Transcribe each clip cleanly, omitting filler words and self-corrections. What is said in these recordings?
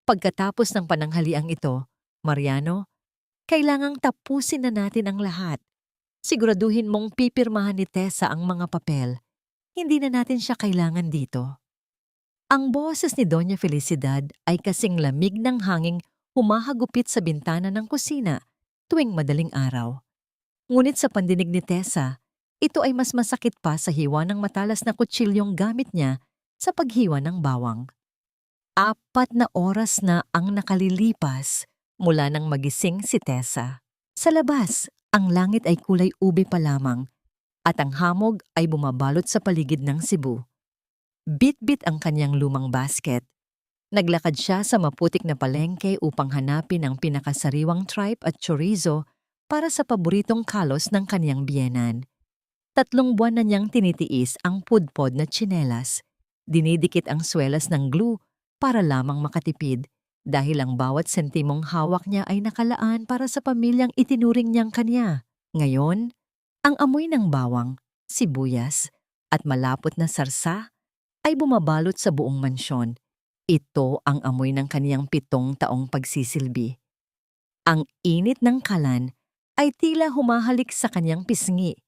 Pagkatapos ng pananghaliang ito, Mariano, kailangang tapusin na natin ang lahat. Siguraduhin mong pipirmahan ni Tessa ang mga papel. Hindi na natin siya kailangan dito. Ang boses ni Doña Felicidad ay kasing lamig ng hanging humahagupit sa bintana ng kusina tuwing madaling araw. Ngunit sa pandinig ni Tessa, ito ay mas masakit pa sa hiwa ng matalas na kutsilyong gamit niya sa paghiwa ng bawang. 4 na oras na ang nakalilipas mula nang magising si Tessa. Sa labas, ang langit ay kulay ube pa lamang at ang hamog ay bumabalot sa paligid ng Cebu. Bit-bit ang kanyang lumang basket. Naglakad siya sa maputik na palengke upang hanapin ang pinakasariwang tripe at chorizo para sa paboritong kalos ng kanyang biyenan. 3 buwan na niyang tinitiis ang pudpod na tsinelas. Dinidikit ang swelas ng glue para lamang makatipid dahil ang bawat sentimong hawak niya ay nakalaan para sa pamilyang itinuring niyang kanya. Ngayon, ang amoy ng bawang, sibuyas, at malapot na sarsa ay bumabalot sa buong mansyon. Ito ang amoy ng kaniyang 7 taong pagsisilbi. Ang init ng kalan ay tila humahalik sa kanyang pisngi,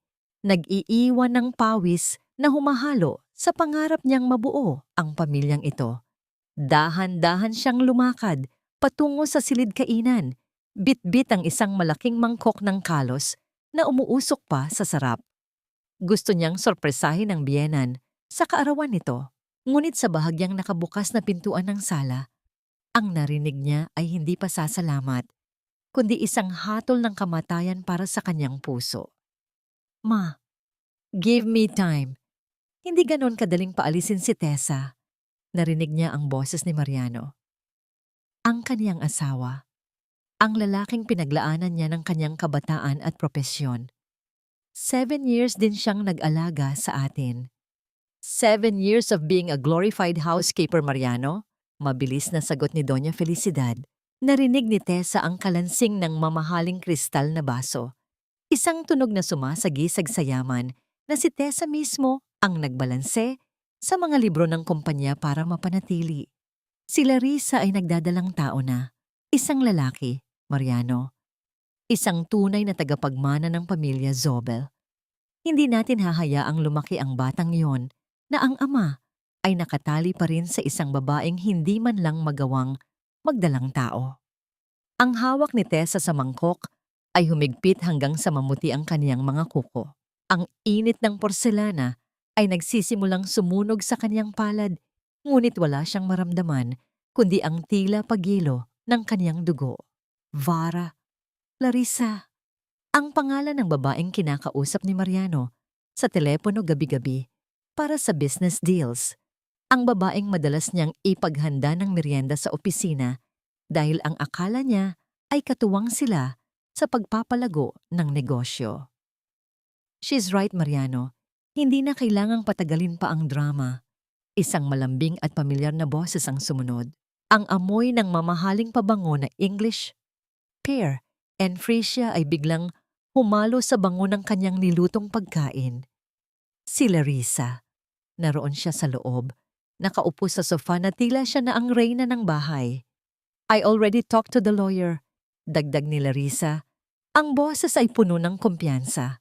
nag-iiwan ng pawis na humahalo sa pangarap niyang mabuo ang pamilyang ito. Dahan-dahan siyang lumakad patungo sa silid kainan, bit-bit ang isang malaking mangkok ng kalos na umuusok pa sa sarap. Gusto niyang sorpresahin ang biyenan sa kaarawan nito, ngunit sa bahagyang nakabukas na pintuan ng sala, ang narinig niya ay hindi pa pasasalamat, kundi isang hatol ng kamatayan para sa kanyang puso. "Ma, give me time." Hindi ganon kadaling paalisin si Tessa. Narinig niya ang boses ni Mariano. Ang kaniyang asawa. Ang lalaking pinaglaanan niya ng kanyang kabataan at propesyon. 7 years din siyang nag-alaga sa atin. 7 years of being a glorified housekeeper, Mariano? Mabilis na sagot ni Doña Felicidad. Narinig ni Tessa ang kalansing ng mamahaling kristal na baso. Isang tunog na sumasagisag sa yaman na si Tessa mismo ang nagbalanse sa mga libro ng kumpanya para mapanatili. Si Larissa ay nagdadalang tao na. Isang lalaki, Mariano. Isang tunay na tagapagmana ng pamilya Zobel. Hindi natin hahayaang lumaki ang batang yon na ang ama ay nakatali pa rin sa isang babaeng hindi man lang magawang magdalang tao. Ang hawak ni Tessa sa mangkok ay humigpit hanggang sa mamuti ang kaniyang mga kuko. Ang init ng porselana ay nagsisimulang sumunog sa kanyang palad, ngunit wala siyang maramdaman kundi ang tila pagilo ng kanyang dugo. Vara, Larissa, ang pangalan ng babaeng kinakausap ni Mariano sa telepono gabi-gabi para sa business deals. Ang babaeng madalas niyang ipaghanda ng merienda sa opisina dahil ang akala niya ay katuwang sila sa pagpapalago ng negosyo. She's right, Mariano. Hindi na kailangang patagalin pa ang drama. Isang malambing at pamilyar na boses ang sumunod. Ang amoy ng mamahaling pabango na English pear and freesia ay biglang humalo sa bango ng kanyang nilutong pagkain. Si Larissa. Naroon siya sa loob. Nakaupo sa sofa na tila siya na ang reyna ng bahay. I already talked to the lawyer. Dagdag ni Larissa. Ang boses ay puno ng kumpiyansa.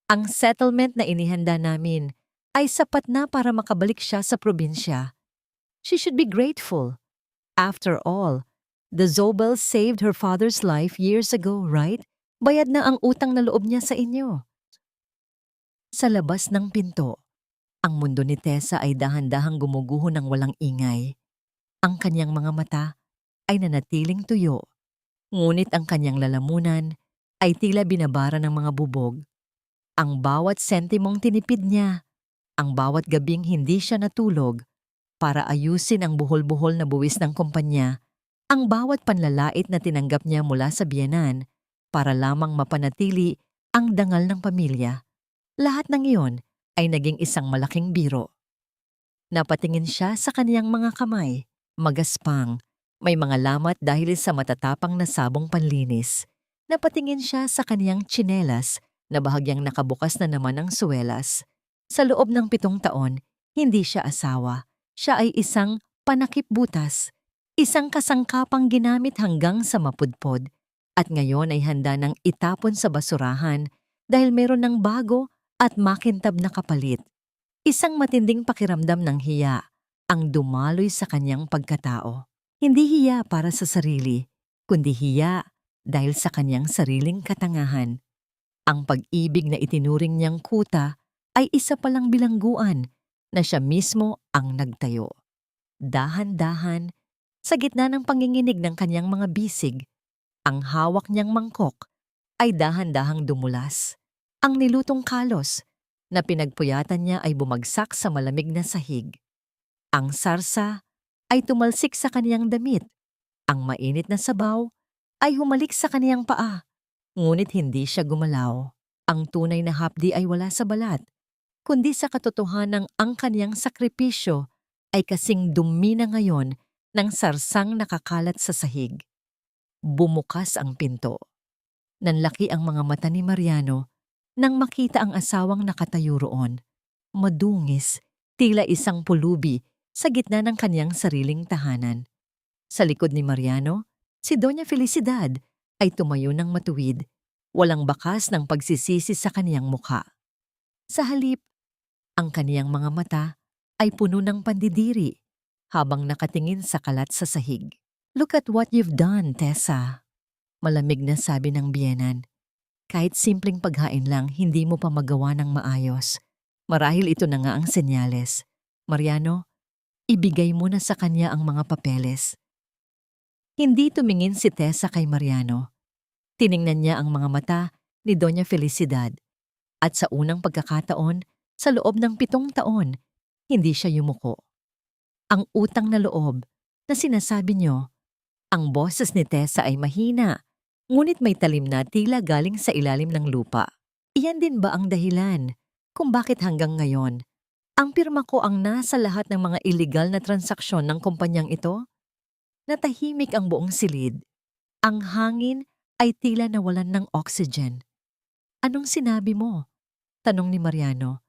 Ang settlement na inihanda namin ay sapat na para makabalik siya sa probinsya. She should be grateful. After all, the Zobels saved her father's life years ago, right? Bayad na ang utang na loob niya sa inyo. Sa labas ng pinto, ang mundo ni Tessa ay dahan-dahang gumuguho ng walang ingay. Ang kanyang mga mata ay nanatiling tuyo, ngunit ang kanyang lalamunan ay tila binabara ng mga bubog. Ang bawat sentimong tinipid niya, ang bawat gabing hindi siya natulog para ayusin ang buhol-buhol na buwis ng kumpanya, ang bawat panlalait na tinanggap niya mula sa biyenan para lamang mapanatili ang dangal ng pamilya. Lahat ng iyon ay naging isang malaking biro. Napatingin siya sa kaniyang mga kamay, magaspang, may mga lamat dahil sa matatapang na sabong panlinis. Napatingin siya sa kaniyang tsinelas na bahagyang nakabukas na naman ang suwelas. Sa loob ng 7 taon, hindi siya asawa. Siya ay isang panakip butas. Isang kasangkapang ginamit hanggang sa mapudpod at ngayon ay handa ng itapon sa basurahan dahil meron ng bago at makintab na kapalit. Isang matinding pakiramdam ng hiya ang dumaloy sa kanyang pagkatao. Hindi hiya para sa sarili, kundi hiya dahil sa kanyang sariling katangahan. Ang pag-ibig na itinuring niyang kuta ay isa palang bilangguan na siya mismo ang nagtayo. Dahan-dahan, sa gitna ng panginginig ng kanyang mga bisig, ang hawak niyang mangkok ay dahan-dahang dumulas. Ang nilutong kalos na pinagpuyatan niya ay bumagsak sa malamig na sahig. Ang sarsa ay tumalsik sa kaniyang damit. Ang mainit na sabaw ay humalik sa kaniyang paa, ngunit hindi siya gumalaw. Ang tunay na hapdi ay wala sa balat, kundi sa katotohanang ang kaniyang sakripisyo ay kasing dumi na ngayon ng sarsang nakakalat sa sahig. Bumukas ang pinto. Nanlaki ang mga mata ni Mariano nang makita ang asawang nakatayo roon. Madungis, tila isang pulubi sa gitna ng kaniyang sariling tahanan. Sa likod ni Mariano, si Doña Felicidad ay tumayo ng matuwid, walang bakas ng pagsisisi sa kaniyang mukha. Sa halip, ang kaniyang mga mata ay puno ng pandidiri habang nakatingin sa kalat sa sahig. "Look at what you've done, Tessa," malamig na sabi ng biyenan. "Kahit simpleng paghain lang, hindi mo pa magawa ng maayos. Marahil ito na nga ang senyales. Mariano, ibigay mo na sa kanya ang mga papeles." Hindi tumingin si Tessa kay Mariano. Tiningnan niya ang mga mata ni Doña Felicidad. At sa unang pagkakataon, sa loob ng 7 taon, hindi siya yumuko. Ang utang na loob na sinasabi niyo, ang boses ni Tessa ay mahina, ngunit may talim na tila galing sa ilalim ng lupa. Iyan din ba ang dahilan kung bakit hanggang ngayon, ang pirma ko ang nasa lahat ng mga iligal na transaksyon ng kumpanyang ito? Natahimik ang buong silid. Ang hangin ay tila nawalan ng oxygen. "Anong sinabi mo?" tanong ni Mariano.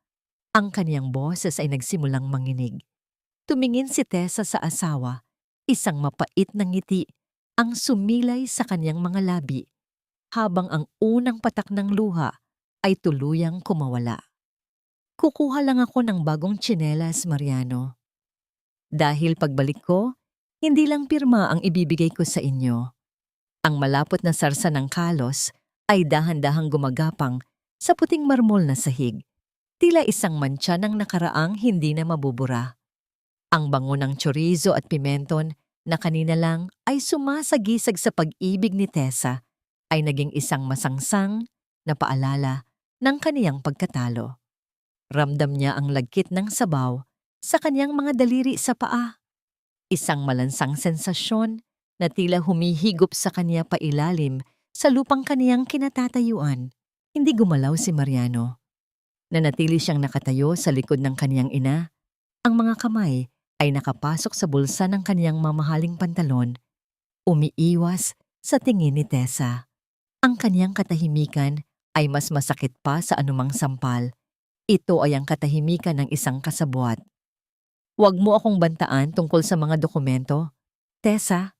Ang kaniyang boses ay nagsimulang manginig. Tumingin si Tessa sa asawa, isang mapait na ngiti ang sumilay sa kaniyang mga labi, habang ang unang patak ng luha ay tuluyang kumawala. "Kukuha lang ako ng bagong tsinelas, Mariano. Dahil pagbalik ko, hindi lang pirma ang ibibigay ko sa inyo." Ang malapot na sarsa ng kalos ay dahan-dahang gumagapang sa puting marmol na sahig, tila isang mantsa ng nakaraang hindi na mabubura. Ang bango ng chorizo at pimenton na kanina lang ay sumasagisag sa pag-ibig ni Tessa ay naging isang masangsang na paalala ng kaniyang pagkatalo. Ramdam niya ang lagkit ng sabaw sa kaniyang mga daliri sa paa. Isang malansang sensasyon na tila humihigop sa kaniya pailalim sa lupang kaniyang kinatatayuan. Hindi gumalaw si Mariano. Nanatili siyang nakatayo sa likod ng kaniyang ina. Ang mga kamay ay nakapasok sa bulsa ng kaniyang mamahaling pantalon, umiiwas sa tingin ni Tessa. Ang kaniyang katahimikan ay mas masakit pa sa anumang sampal. Ito ay ang katahimikan ng isang kasabwat. "Huwag mo akong bantaan tungkol sa mga dokumento, Tessa."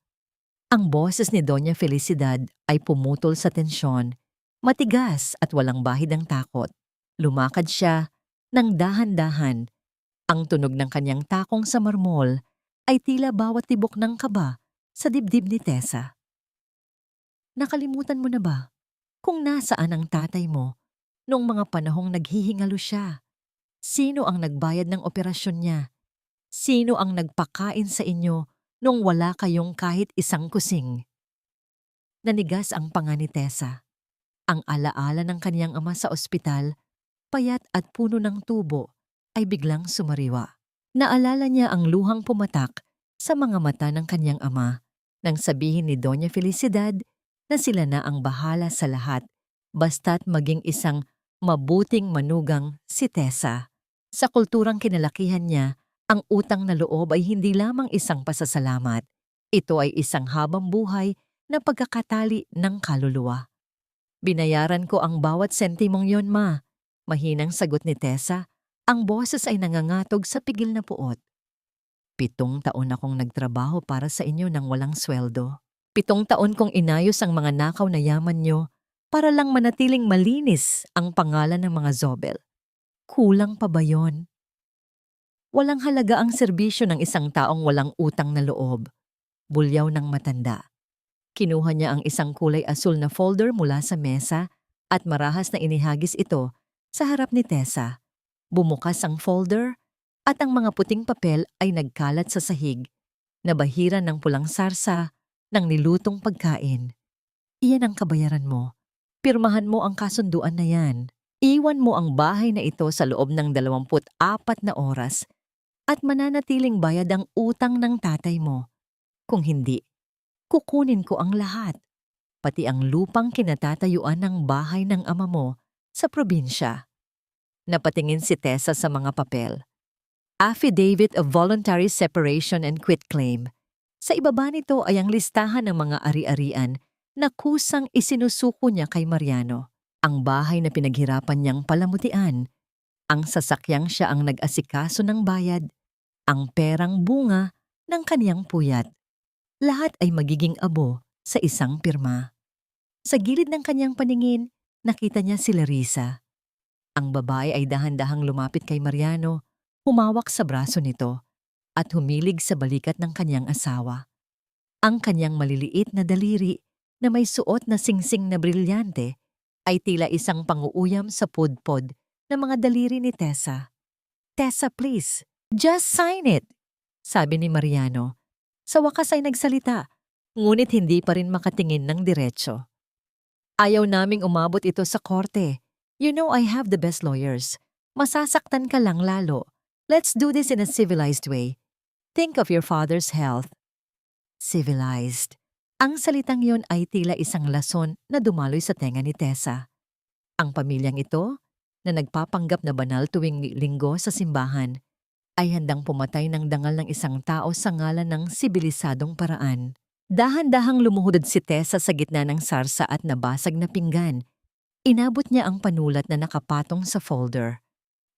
Ang boses ni Doña Felicidad ay pumutol sa tensyon, matigas at walang bahid ng takot. Lumakad siya ng dahan-dahan. Ang tunog ng kanyang takong sa marmol ay tila bawat tibok ng kaba sa dibdib ni Tessa. "Nakalimutan mo na ba kung nasaan ang tatay mo noong mga panahong naghihingalo siya? Sino ang nagbayad ng operasyon niya? Sino ang nagpakain sa inyo nung wala kayong kahit isang kusing?" Nanigas ang panga ni Tessa. Ang alaala ng kaniyang ama sa ospital, payat at puno ng tubo, ay biglang sumariwa. Naalala niya ang luhang pumatak sa mga mata ng kaniyang ama nang sabihin ni Doña Felicidad na sila na ang bahala sa lahat basta't maging isang mabuting manugang si Tessa. Sa kulturang kinalakihan niya, ang utang na loob ay hindi lamang isang pasasalamat. Ito ay isang habang buhay na pagkakatali ng kaluluwa. "Binayaran ko ang bawat sentimong yon, ma," mahinang sagot ni Tessa. Ang boses ay nangangatog sa pigil na puot. 7 taon akong nagtrabaho para sa inyo nang walang sweldo. 7 taon kong inayos ang mga nakaw na yaman nyo para lang manatiling malinis ang pangalan ng mga Zobel. Kulang pa ba yon? Walang halaga ang serbisyo ng isang taong walang utang na loob. Bulyaw ng matanda. Kinuha niya ang isang kulay asul na folder mula sa mesa at marahas na inihagis ito sa harap ni Tessa. Bumukas ang folder at ang mga puting papel ay nagkalat sa sahig. Nabahiran ng pulang sarsa ng nilutong pagkain. Iyan ang kabayaran mo. Pirmahan mo ang kasunduan na yan. Iwan mo ang bahay na ito sa loob ng 24 na oras at mananatiling bayad ang utang ng tatay mo. Kung hindi, kukunin ko ang lahat, pati ang lupang kinatatayuan ng bahay ng ama mo sa probinsya. Napatingin si Tessa sa mga papel. Affidavit of Voluntary Separation and Quitclaim. Sa ibaba nito ay ang listahan ng mga ari-arian na kusang isinusuko niya kay Mariano. Ang bahay na pinaghirapan niyang palamutian, ang sasakyang siya ang nag-asikaso ng bayad, ang perang bunga ng kaniyang puyat. Lahat ay magiging abo sa isang pirma. Sa gilid ng kanyang paningin, nakita niya si Larissa. Ang babae ay dahan-dahang lumapit kay Mariano, humawak sa braso nito, at humilig sa balikat ng kanyang asawa. Ang kanyang maliliit na daliri na may suot na singsing na brilyante ay tila isang panguuyam sa pudpod ng mga daliri ni Tessa. "Tessa, please, just sign it," sabi ni Mariano. Sa wakas ay nagsalita, ngunit hindi pa rin makatingin ng diretsyo. "Ayaw naming umabot ito sa korte. You know I have the best lawyers. Masasaktan ka lang lalo. Let's do this in a civilized way. Think of your father's health." Civilized. Ang salitang yon ay tila isang lason na dumaloy sa tenga ni Tessa. Ang pamilyang ito, na nagpapanggap na banal tuwing linggo sa simbahan, ay handang pumatay ng dangal ng isang tao sa ngalan ng sibilisadong paraan. Dahan-dahang lumuhod si Tessa sa gitna ng sarsa at nabasag na pinggan. Inabot niya ang panulat na nakapatong sa folder.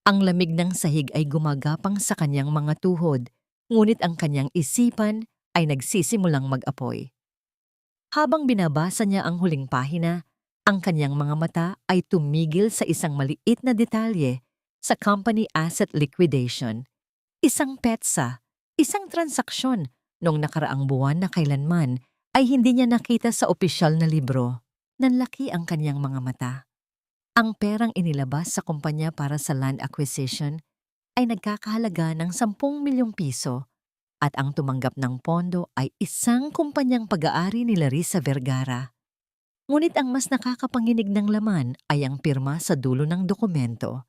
Ang lamig ng sahig ay gumagapang sa kanyang mga tuhod, ngunit ang kanyang isipan ay nagsisimulang mag-apoy. Habang binabasa niya ang huling pahina, ang kanyang mga mata ay tumigil sa isang maliit na detalye sa company asset liquidation. Isang petsa, isang transaksyon noong nakaraang buwan na kailanman ay hindi niya nakita sa opisyal na libro. Nanlaki ang kanyang mga mata. Ang perang inilabas sa kumpanya para sa land acquisition ay nagkakahalaga ng 10 milyong piso at ang tumanggap ng pondo ay isang kumpanyang pag-aari ni Larissa Vergara. Ngunit ang mas nakakapanginig ng laman ay ang pirma sa dulo ng dokumento.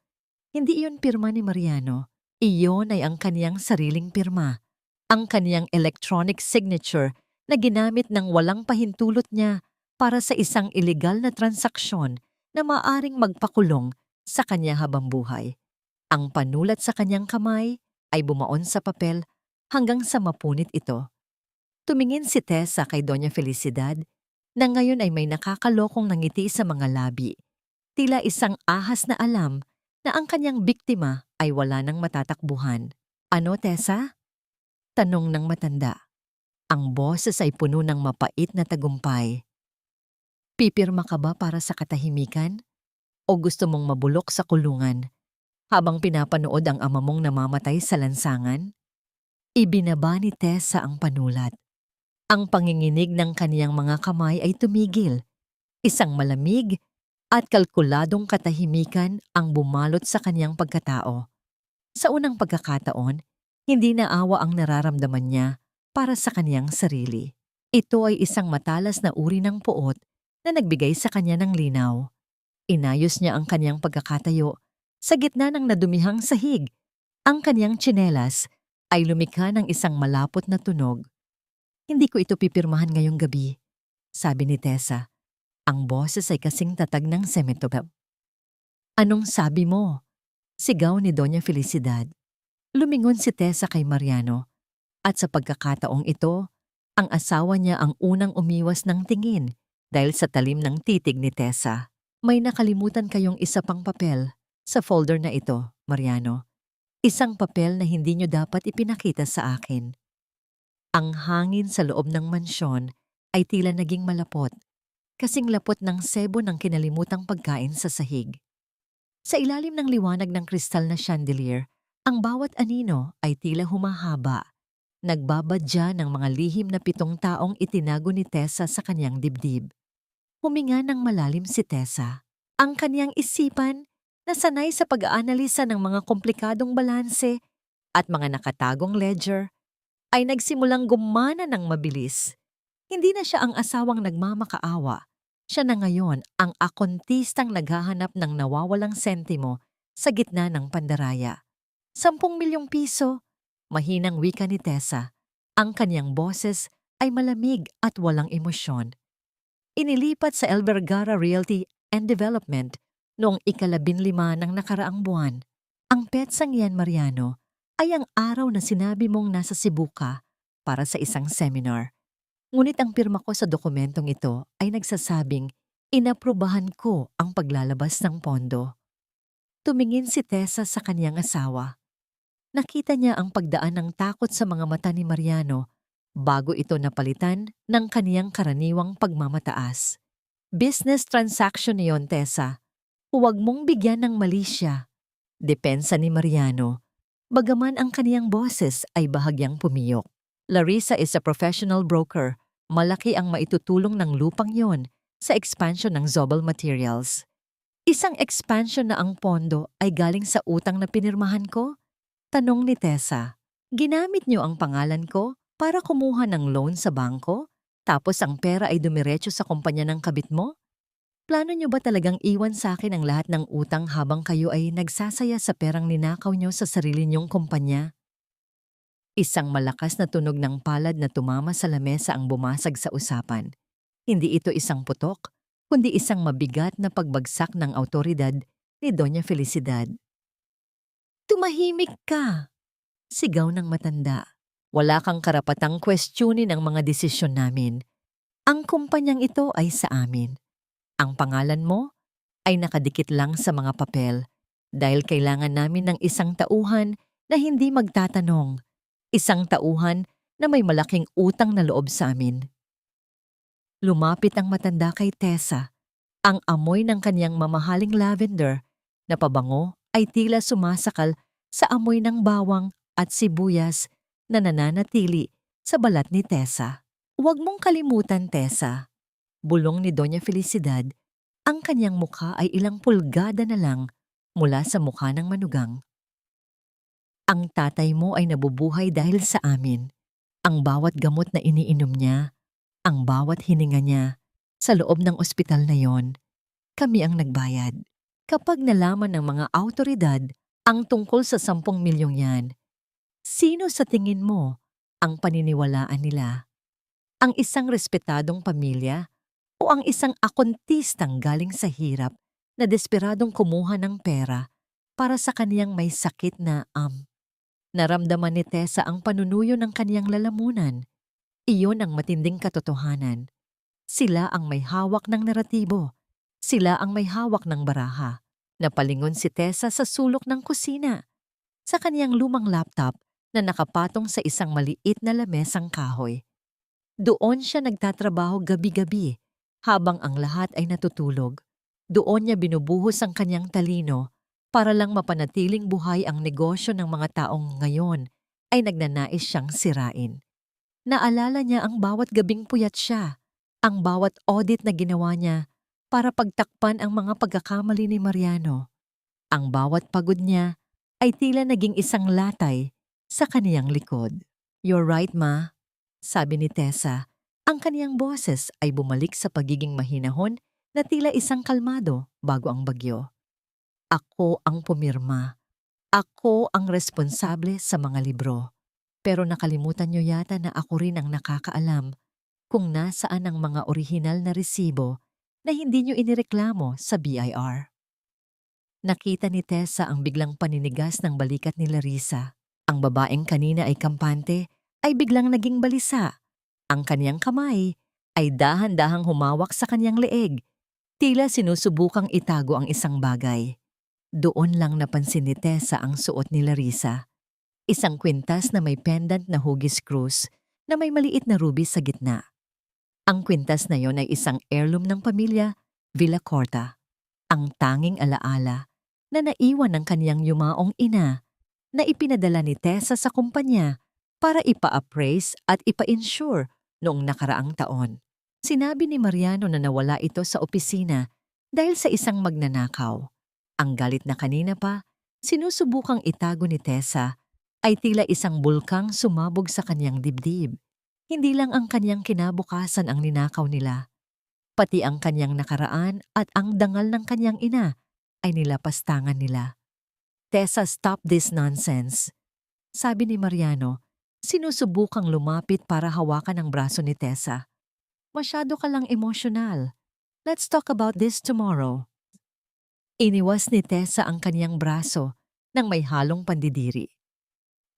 Hindi iyon pirma ni Mariano. Iyon ay ang kaniyang sariling pirma. Ang kaniyang electronic signature na ginamit ng walang pahintulot niya para sa isang ilegal na transaksyon na maaring magpakulong sa kanya habang buhay. Ang panulat sa kanyang kamay ay bumaon sa papel hanggang sa mapunit ito. Tumingin si Tessa kay Doña Felicidad na ngayon ay may nakakalokong nangiti sa mga labi. Tila isang ahas na alam na ang kanyang biktima ay wala nang matatakbuhan. "Ano, Tessa?" tanong ng matanda. Ang boses ay puno ng mapait na tagumpay. "Pipirma ka ba para sa katahimikan? O gusto mong mabulok sa kulungan habang pinapanood ang ama mong namamatay sa lansangan?" Ibinaba ni Tessa ang panulat. Ang panginginig ng kaniyang mga kamay ay tumigil. Isang malamig at kalkuladong katahimikan ang bumalot sa kaniyang pagkatao. Sa unang pagkakataon, hindi naawa ang nararamdaman niya para sa kaniyang sarili. Ito ay isang matalas na uri ng puot na nagbigay sa kanya ng linaw. Inayos niya ang kaniyang pagkakatayo sa gitna ng nadumihang sahig. Ang kaniyang tsinelas ay lumikha ng isang malapot na tunog. "Hindi ko ito pipirmahan ngayong gabi," sabi ni Tessa. Ang boses ay kasing tatag ng semitobel. "Anong sabi mo?" sigaw ni Doña Felicidad. Lumingon si Tessa kay Mariano at sa pagkakataong ito, ang asawa niya ang unang umiwas ng tingin dahil sa talim ng titig ni Tessa. "May nakalimutan kayong isa pang papel sa folder na ito, Mariano. Isang papel na hindi nyo dapat ipinakita sa akin. Ang hangin sa loob ng mansyon ay tila naging malapot, kasing lapot ng sebo ng kinalimutang pagkain sa sahig. Sa ilalim ng liwanag ng kristal na chandelier, ang bawat anino ay tila humahaba, nagbabadya ng mga lihim na 7 taong itinago ni Tessa sa kanyang dibdib. Huminga ng malalim si Tessa. Ang kanyang isipan na sanay sa pag-aanalisa ng mga komplikadong balanse at mga nakatagong ledger ay nagsimulang gumana ng mabilis. Hindi na siya ang asawang nagmamakaawa. Siya na ngayon ang akontistang naghahanap ng nawawalang sentimo sa gitna ng pandaraya. 10 milyong piso, mahinang wika ni Tessa. Ang kanyang boses ay malamig at walang emosyon. Inilipat sa El Vergara Realty and Development noong ika-15 ng nakaraang buwan. Ang petsang yan, Mariano, ay ang araw na sinabi mong nasa Cebu ka para sa isang seminar. Ngunit ang pirma ko sa dokumentong ito ay nagsasabing inaprubahan ko ang paglalabas ng pondo. Tumingin si Tessa sa kanyang asawa. Nakita niya ang pagdaan ng takot sa mga mata ni Mariano bago ito napalitan ng kaniyang karaniwang pagmamataas. Business transaction niyon, Tessa. Huwag mong bigyan ng mali siya. Depensa ni Mariano, bagaman ang kaniyang boses ay bahagyang pumiyok. Larissa is a professional broker. Malaki ang maitutulong ng lupang yon sa expansion ng Zobel Materials. Isang expansion na ang pondo ay galing sa utang na pinirmahan ko? Tanong ni Tessa. Ginamit niyo ang pangalan ko para kumuha ng loan sa bangko? Tapos ang pera ay dumiretso sa kumpanya ng kabit mo? Plano niyo ba talagang iwan sa akin ang lahat ng utang habang kayo ay nagsasaya sa perang ninakaw niyo sa sarili niyong kumpanya? Isang malakas na tunog ng palad na tumama sa lamesa ang bumasag sa usapan. Hindi ito isang putok, kundi isang mabigat na pagbagsak ng awtoridad ni Doña Felicidad. Tumahimik ka! Sigaw ng matanda. Wala kang karapatang questionin ang mga desisyon namin. Ang kumpanyang ito ay sa amin. Ang pangalan mo ay nakadikit lang sa mga papel dahil kailangan namin ng isang tauhan na hindi magtatanong. Isang tauhan na may malaking utang na loob sa amin. Lumapit ang matanda kay Tessa. Ang amoy ng kanyang mamahaling lavender na pabango ay tila sumasakal sa amoy ng bawang at sibuyas na nananatili sa balat ni Tessa. Huwag mong kalimutan, Tessa. Bulong ni Doña Felicidad, ang kanyang mukha ay ilang pulgada na lang mula sa mukha ng manugang. Ang tatay mo ay nabubuhay dahil sa amin. Ang bawat gamot na iniinom niya, ang bawat hininga niya, sa loob ng ospital na yon, kami ang nagbayad. Kapag nalaman ng mga awtoridad ang tungkol sa 10 milyong yan, sino sa tingin mo ang paniniwalaan nila? Ang isang respetadong pamilya o ang isang akontistang galing sa hirap na desperadong kumuha ng pera para sa kaniyang may sakit na Naramdaman ni Tessa ang panunuyo ng kaniyang lalamunan. Iyon ang matinding katotohanan. Sila ang may hawak ng naratibo. Sila ang may hawak ng baraha. Napalingon si Tessa sa sulok ng kusina, sa kaniyang lumang laptop na nakapatong sa isang maliit na lamesang kahoy. Doon siya nagtatrabaho gabi-gabi habang ang lahat ay natutulog. Doon niya binubuhos ang kanyang talino para lang mapanatiling buhay ang negosyo ng mga taong ngayon ay nagnanais siyang sirain. Naalala niya ang bawat gabing puyat siya, ang bawat audit na ginawa niya para pagtakpan ang mga pagkakamali ni Mariano. Ang bawat pagod niya ay tila naging isang latay sa kaniyang likod. "You're right, Ma," sabi ni Tessa. Ang kaniyang boses ay bumalik sa pagiging mahinahon na tila isang kalmado bago ang bagyo. Ako ang pumirma. Ako ang responsable sa mga libro. Pero nakalimutan niyo yata na ako rin ang nakakaalam kung nasaan ang mga orihinal na resibo na hindi niyo inireklamo sa BIR. Nakita ni Tessa ang biglang paninigas ng balikat ni Larissa. Ang babaeng kanina ay kampante ay biglang naging balisa. Ang kaniyang kamay ay dahan-dahang humawak sa kaniyang leeg. Tila sinusubukang itago ang isang bagay. Doon lang napansin ni Tessa ang suot ni Larissa. Isang kwintas na may pendant na hugis krus na may maliit na ruby sa gitna. Ang kwintas na yon ay isang heirloom ng pamilya Villacorta, ang tanging alaala na naiwan ng kaniyang yumaong ina na ipinadala ni Tessa sa kumpanya para ipa-appraise at ipa-insure noong nakaraang taon. Sinabi ni Mariano na nawala ito sa opisina dahil sa isang magnanakaw. Ang galit na kanina pa, sinusubukang itago ni Tessa ay tila isang bulkang sumabog sa kanyang dibdib. Hindi lang ang kanyang kinabukasan ang ninakaw nila, pati ang kanyang nakaraan at ang dangal ng kanyang ina ay nilapastangan nila. Tessa, stop this nonsense. Sabi ni Mariano, sinusubukang lumapit para hawakan ang braso ni Tessa. Masyado ka lang emosyonal. Let's talk about this tomorrow. Iniwas ni Tessa ang kanyang braso nang may halong pandidiri.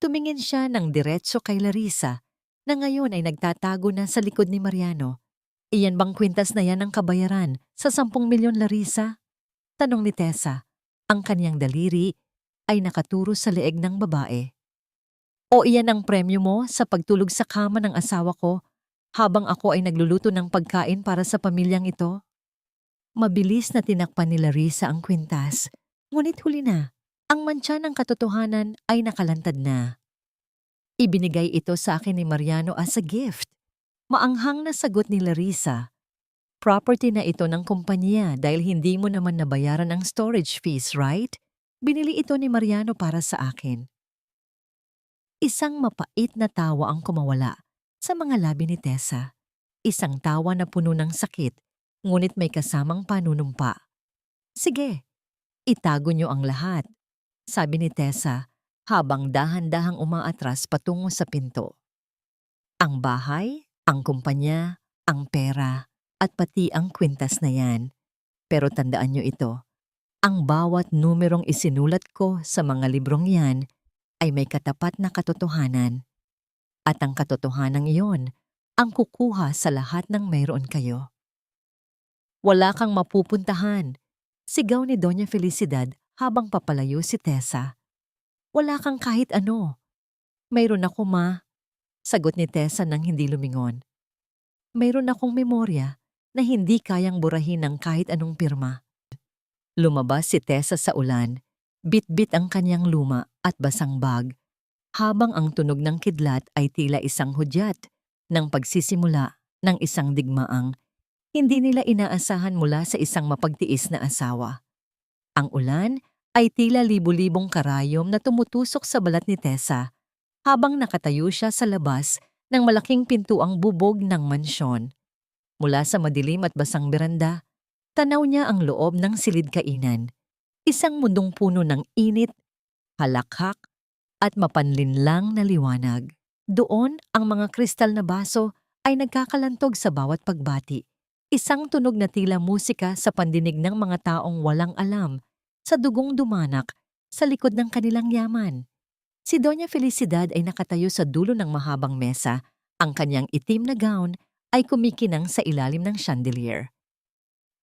Tumingin siya ng diretso kay Larissa na ngayon ay nagtatago na sa likod ni Mariano. Iyan bang kwintas na yan ang kabayaran sa 10 milyon, Larissa? Tanong ni Tessa. Ang kanyang daliri ay nakaturo sa leeg ng babae. O iyan ang premyo mo sa pagtulog sa kama ng asawa ko habang ako ay nagluluto ng pagkain para sa pamilyang ito? Mabilis na tinakpan ni Larissa ang kwintas, ngunit huli na. Ang mantsa ng katotohanan ay nakalantad na. Ibinigay ito sa akin ni Mariano as a gift. Maanghang na sagot ni Larissa. Property na ito ng kumpanya dahil hindi mo naman nabayaran ang storage fees, right? Binili ito ni Mariano para sa akin. Isang mapait na tawa ang kumawala sa mga labi ni Tessa. Isang tawa na puno ng sakit, ngunit may kasamang panunumpa. Sige, itago niyo ang lahat, sabi ni Tessa habang dahan-dahang umaatras patungo sa pinto. Ang bahay, ang kumpanya, ang pera, at pati ang kwintas na yan. Pero tandaan niyo ito, ang bawat numerong isinulat ko sa mga librong yan ay may katapat na katotohanan. At ang katotohanan iyon ang kukuha sa lahat ng mayroon kayo. Wala kang mapupuntahan, sigaw ni Doña Felicidad habang papalayo si Tessa. Wala kang kahit ano. Mayroon ako, ma, sagot ni Tessa nang hindi lumingon. Mayroon akong memorya na hindi kayang burahin ng kahit anong pirma. Lumabas si Tessa sa ulan, bit-bit ang kanyang luma at basang bag, habang ang tunog ng kidlat ay tila isang hudyat ng pagsisimula ng isang digmaang hindi nila inaasahan mula sa isang mapagtiis na asawa. Ang ulan ay tila libu-libong karayom na tumutusok sa balat ni Tessa habang nakatayo siya sa labas ng malaking pintuang bubog ng mansyon. Mula sa madilim at basang beranda, tanaw niya ang loob ng silid-kainan, isang mundong puno ng init, halakhak, at mapanlinlang na liwanag. Doon, ang mga kristal na baso ay nagkakalantog sa bawat pagbati. Isang tunog na tila musika sa pandinig ng mga taong walang alam, sa dugong dumanak, sa likod ng kanilang yaman. Si Doña Felicidad ay nakatayo sa dulo ng mahabang mesa, ang kanyang itim na gown ay kumikinang sa ilalim ng chandelier.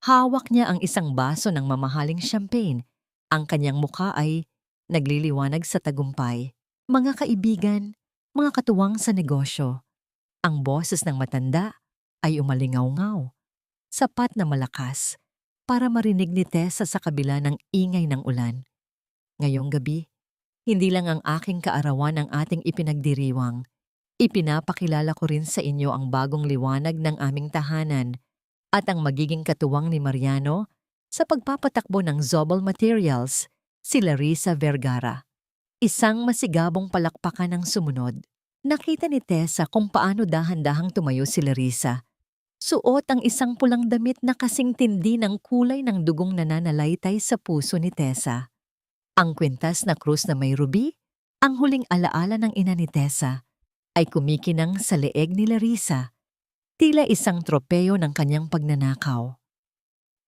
Hawak niya ang isang baso ng mamahaling champagne, ang kanyang mukha ay nagliliwanag sa tagumpay. Mga kaibigan, mga katuwang sa negosyo, ang boses ng matanda ay umalingaw-ngaw. Sapat na malakas para marinig ni Tessa sa kabila ng ingay ng ulan. Ngayong gabi, hindi lang ang aking kaarawan ang ating ipinagdiriwang. Ipinapakilala ko rin sa inyo ang bagong liwanag ng aming tahanan at ang magiging katuwang ni Mariano sa pagpapatakbo ng Zobel Materials, si Larissa Vergara. Isang masigabong palakpakan ang sumunod. Nakita ni Tessa kung paano dahan-dahang tumayo si Larissa. Suot ang isang pulang damit na kasing tindi ng kulay ng dugong nananalaytay sa puso ni Tessa. Ang kwintas na krus na may ruby, ang huling alaala ng ina ni Tessa, ay kumikinang sa leeg ni Larissa, tila isang tropeyo ng kanyang pagnanakaw.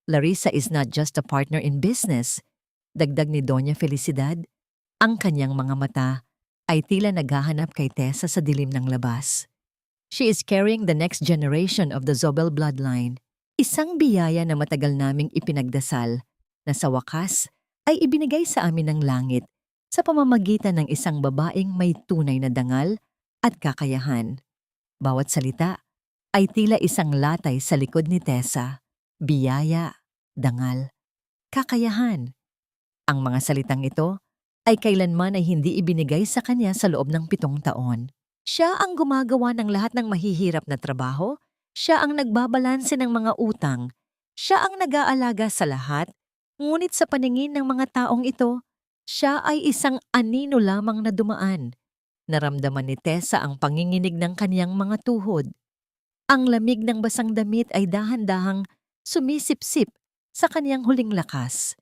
Larissa is not just a partner in business, dagdag ni Doña Felicidad. Ang kanyang mga mata ay tila naghahanap kay Tessa sa dilim ng labas. She is carrying the next generation of the Zobel bloodline. Isang biyaya na matagal naming ipinagdasal na sa wakas ay ibinigay sa amin ng langit sa pamamagitan ng isang babaeng may tunay na dangal at kakayahan. Bawat salita ay tila isang latay sa likod ni Tessa. Biyaya, dangal, kakayahan. Ang mga salitang ito ay kailanman ay hindi ibinigay sa kanya sa loob ng 7 taon. Siya ang gumagawa ng lahat ng mahihirap na trabaho, siya ang nagbabalanse ng mga utang, siya ang nag-aalaga sa lahat, ngunit sa paningin ng mga taong ito, siya ay isang anino lamang na dumaan. Naramdaman ni Tessa ang panginginig ng kaniyang mga tuhod. Ang lamig ng basang damit ay dahan-dahang sumisipsip sa kaniyang huling lakas.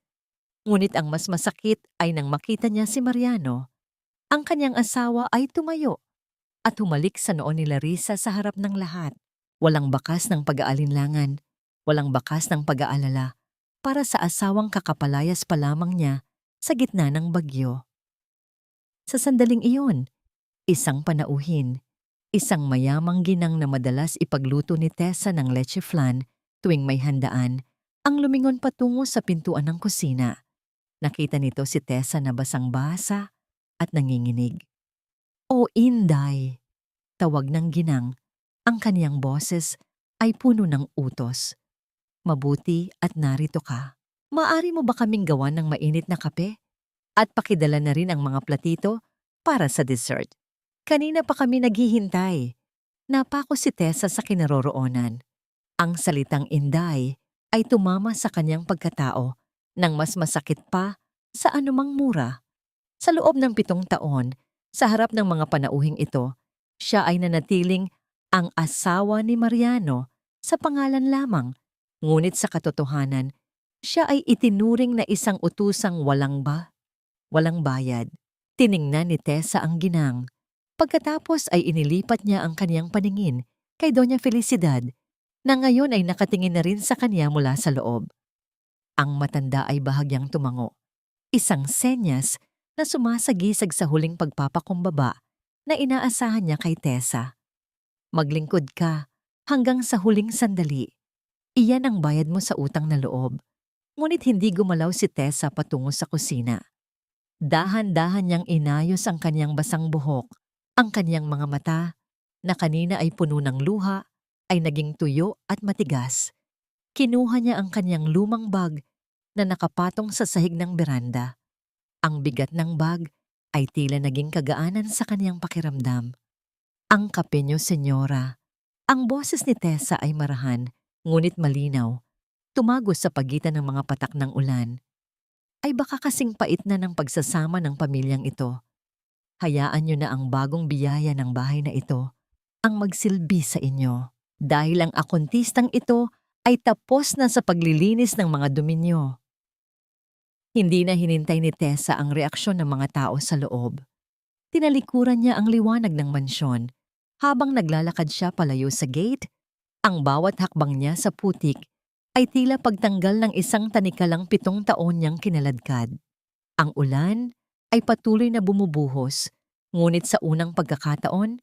Ngunit ang mas masakit ay nang makita niya si Mariano. Ang kanyang asawa ay tumayo at humalik sa noo ni Larissa sa harap ng lahat. Walang bakas ng pag-aalinlangan, walang bakas ng pag-aalala para sa asawang kakapalayas pa lamang niya sa gitna ng bagyo. Sa sandaling iyon, isang panauhin, isang mayamang ginang na madalas ipagluto ni Tessa ng leche flan tuwing may handaan, ang lumingon patungo sa pintuan ng kusina. Nakita nito si Tessa na basang-basa at nanginginig. "O Inday!" Tawag ng ginang. Ang kaniyang boses ay puno ng utos. "Mabuti at narito ka. Maari mo ba kaming gawan ng mainit na kape? At pakidala na rin ang mga platito para sa dessert. Kanina pa kami naghihintay." Napako si Tessa sa kinaroroonan. Ang salitang Inday ay tumama sa kanyang pagkatao nang mas masakit pa sa anumang mura. Sa loob ng 7 taon, sa harap ng mga panauhing ito, siya ay nanatiling ang asawa ni Mariano sa pangalan lamang, ngunit sa katotohanan, siya ay itinuring na isang utusang walang bayad. Tiningnan ni Tessa ang ginang. Pagkatapos ay inilipat niya ang kaniyang paningin kay Doña Felicidad, na ngayon ay nakatingin na rin sa kanya mula sa loob. Ang matanda ay bahagyang tumango, isang senyas na sumasagisag sa huling pagpapakumbaba na inaasahan niya kay Tessa. "Maglingkod ka hanggang sa huling sandali. Iyan ang bayad mo sa utang na loob." Ngunit hindi gumalaw si Tessa patungo sa kusina. Dahan-dahan niyang inayos ang kaniyang basang buhok. Ang kaniyang mga mata, na kanina ay puno ng luha, ay naging tuyo at matigas. Kinuha niya ang kaniyang lumang bag na nakapatong sa sahig ng beranda. Ang bigat ng bag ay tila naging kagaanan sa kaniyang pakiramdam. "Ang kape niyo, senyora." Ang boses ni Tessa ay marahan, ngunit malinaw. Tumagos sa pagitan ng mga patak ng ulan. "Ay baka kasing pait na ng pagsasama ng pamilyang ito. Hayaan niyo na ang bagong biyaya ng bahay na ito ang magsilbi sa inyo. Dahil ang akontistang ito ay tapos na sa paglilinis ng mga dumi niyo." Hindi na hinintay ni Tessa ang reaksyon ng mga tao sa loob. Tinalikuran niya ang liwanag ng mansyon. Habang naglalakad siya palayo sa gate, ang bawat hakbang niya sa putik ay tila pagtanggal ng isang tanikalang 7 taon niyang kinaladkad. Ang ulan ay patuloy na bumubuhos, ngunit sa unang pagkakataon,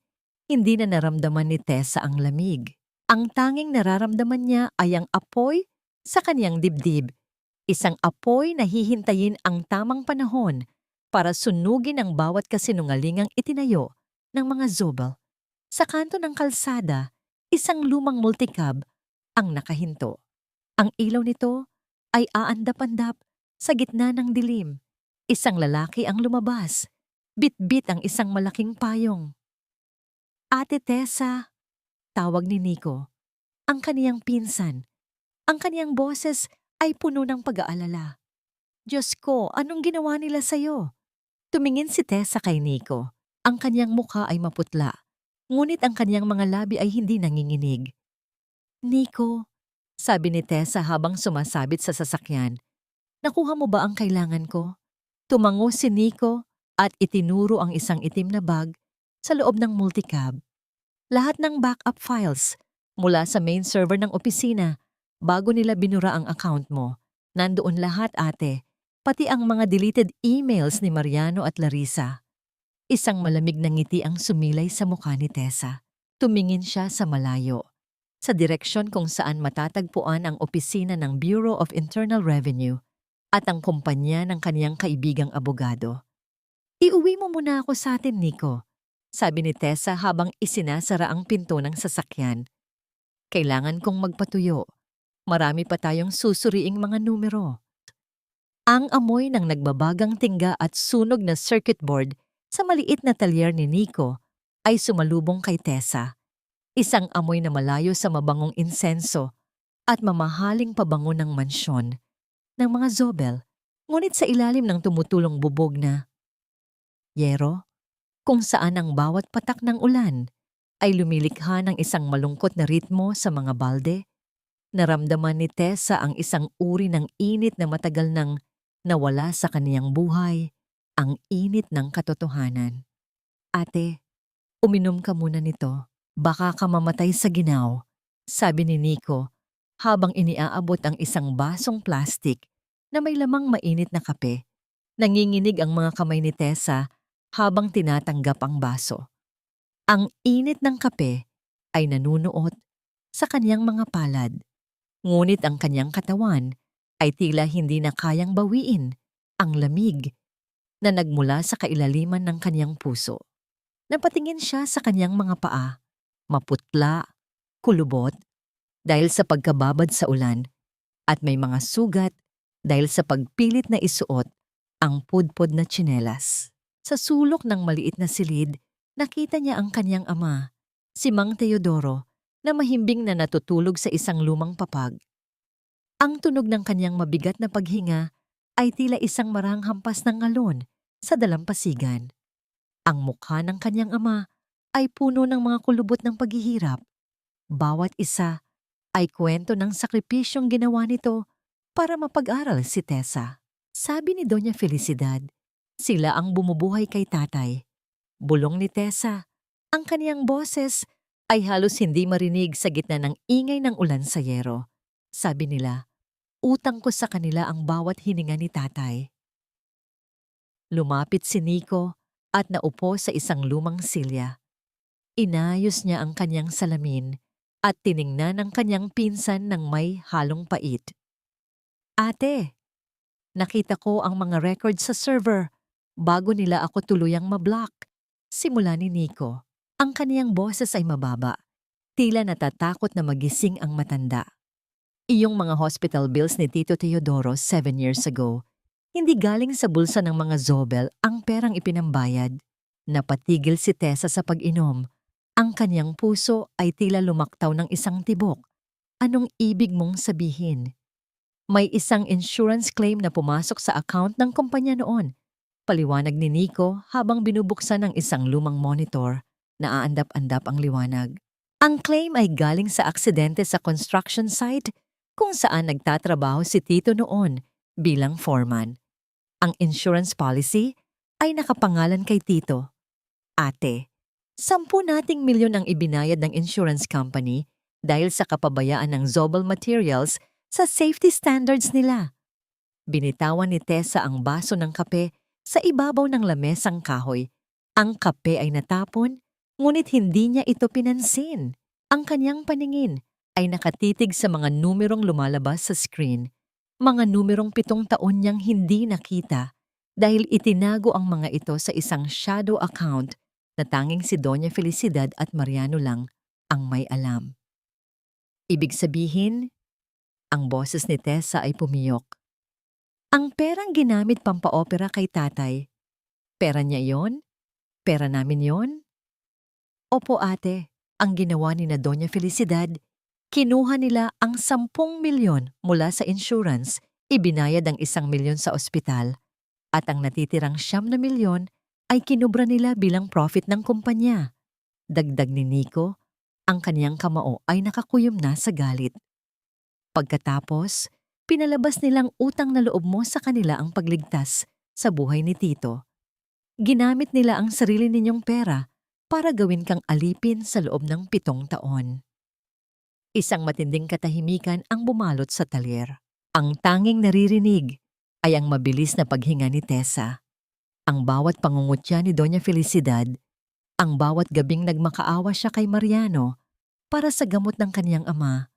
hindi na naramdaman ni Tessa ang lamig. Ang tanging nararamdaman niya ay ang apoy sa kaniyang dibdib. Isang apoy na hihintayin ang tamang panahon para sunugin ang bawat kasinungalingang itinayo ng mga Zobel. Sa kanto ng kalsada, isang lumang multicab ang nakahinto. Ang ilaw nito ay aandap-andap sa gitna ng dilim. Isang lalaki ang lumabas. Bit-bit ang isang malaking payong. "Ate Tessa," tawag ni Nico, ang kaniyang pinsan. Ang kaniyang boses ay puno ng pag-aalala. "Diyos ko, anong ginawa nila sa'yo?" Tumingin si Tessa kay Nico. Ang kaniyang mukha ay maputla, ngunit ang kaniyang mga labi ay hindi nanginginig. "Nico," sabi ni Tessa habang sumasabit sa sasakyan, "nakuha mo ba ang kailangan ko?" Tumango si Nico at itinuro ang isang itim na bag sa loob ng multicab. Lahat ng backup files mula sa main server ng opisina bago nila binura ang account mo. Nandoon lahat, ate, pati ang mga deleted emails ni Mariano at Larissa. Isang malamig na ngiti ang sumilay sa mukha ni Tessa. Tumingin siya sa malayo, sa direksyon kung saan matatagpuan ang opisina ng Bureau of Internal Revenue. at ang kumpanya ng kaniyang kaibigang abogado. "Iuwi mo muna ako sa atin, Nico," sabi ni Tessa habang isinasara ang pinto ng sasakyan. "Kailangan kong magpatuyo. Marami pa tayong susuriing mga numero." Ang amoy ng nagbabagang tingga at sunog na circuit board sa maliit na talyer ni Nico ay sumalubong kay Tessa. Isang amoy na malayo sa mabangong insenso at mamahaling pabango ng mansyon ng mga Zobel, ngunit sa ilalim ng tumutulong bubog na yero, kung saan ang bawat patak ng ulan ay lumilikha ng isang malungkot na ritmo sa mga balde. Naramdaman ni Tessa ang isang uri ng init na matagal nang nawala sa kaniyang buhay, ang init ng katotohanan. "Ate, uminom ka muna nito. Baka ka mamatay sa ginaw," sabi ni Nico habang iniaabot ang isang basong plastik na may lamang mainit na kape. Nanginginig ang mga kamay ni Tessa habang tinatanggap ang baso. Ang init ng kape ay nanunuot sa kanyang mga palad, ngunit ang kanyang katawan ay tila hindi na kayang bawiin ang lamig na nagmula sa kailaliman ng kanyang puso. Napatingin siya sa kanyang mga paa, maputla, kulubot dahil sa pagkababad sa ulan, at may mga sugat dahil sa pagpilit na isuot ang pudpod na tsinelas. Sa sulok ng maliit na silid, nakita niya ang kanyang ama, si Mang Teodoro, na mahimbing na natutulog sa isang lumang papag. Ang tunog ng kanyang mabigat na paghinga ay tila isang maranghampas ng alon sa dalampasigan. Ang mukha ng kanyang ama ay puno ng mga kulubot ng paghihirap. Bawat isa ay kwento ng sakripisyong ginawa nito para mapag-aral si Tessa. Sabi ni Doña Felicidad, sila ang bumubuhay kay tatay. Bulong ni Tessa, ang kaniyang boses ay halos hindi marinig sa gitna ng ingay ng ulan sa yero. Sabi nila, utang ko sa kanila ang bawat hininga ni tatay. Lumapit si Nico at naupo sa isang lumang silya. Inayos niya ang kanyang salamin at tiningnan ang kanyang pinsan ng may halong pait. "Ate, nakita ko ang mga records sa server bago nila ako tuluyang mablock." Simula ni Nico. Ang kaniyang boses ay mababa. Tila natatakot na magising ang matanda. "Iyong mga hospital bills ni Tito Teodoro 7 years ago, hindi galing sa bulsa ng mga Zobel ang perang ipinambayad." Napatigil si Tessa sa pag-inom. Ang kaniyang puso ay tila lumaktaw ng isang tibok. "Anong ibig mong sabihin?" "May isang insurance claim na pumasok sa account ng kumpanya noon," paliwanag ni Nico habang binubuksan ang isang lumang monitor. Naaandap-andap ang liwanag. Ang claim ay galing sa aksidente sa construction site kung saan nagtatrabaho si Tito noon bilang foreman. Ang insurance policy ay nakapangalan kay Tito. "Ate, 10 milyon ang ibinayad ng insurance company dahil sa kapabayaan ng Zobel Materials sa safety standards nila." Binitawan ni Tessa ang baso ng kape sa ibabaw ng lamesang kahoy. Ang kape ay natapon, ngunit hindi niya ito pinansin. Ang kanyang paningin ay nakatitig sa mga numerong lumalabas sa screen. Mga numerong 7 taon niyang hindi nakita dahil itinago ang mga ito sa isang shadow account na tanging si Doña Felicidad at Mariano lang ang may alam. Ibig sabihin, ang boses ni Tessa ay pumiyok. "Ang perang ginamit pampaopera kay tatay, pera niya yon? Pera namin yon?" "Opo ate, ang ginawa ni na Doña Felicidad, kinuha nila ang 10 milyon mula sa insurance, ibinayad ang 1 milyon sa ospital, at ang natitirang 9 milyon ay kinubra nila bilang profit ng kumpanya." Dagdag ni Nico, ang kaniyang kamao ay nakakuyom na sa galit. Pagkatapos, pinalabas nilang utang na loob mo sa kanila ang pagligtas sa buhay ni Tito. Ginamit nila ang sarili ninyong pera para gawin kang alipin sa loob ng 7 taon. Isang matinding katahimikan ang bumalot sa talyer. Ang tanging naririnig ay ang mabilis na paghinga ni Tessa. Ang bawat pangungutya ni Doña Felicidad, ang bawat gabing nagmakaawa siya kay Mariano para sa gamot ng kaniyang ama,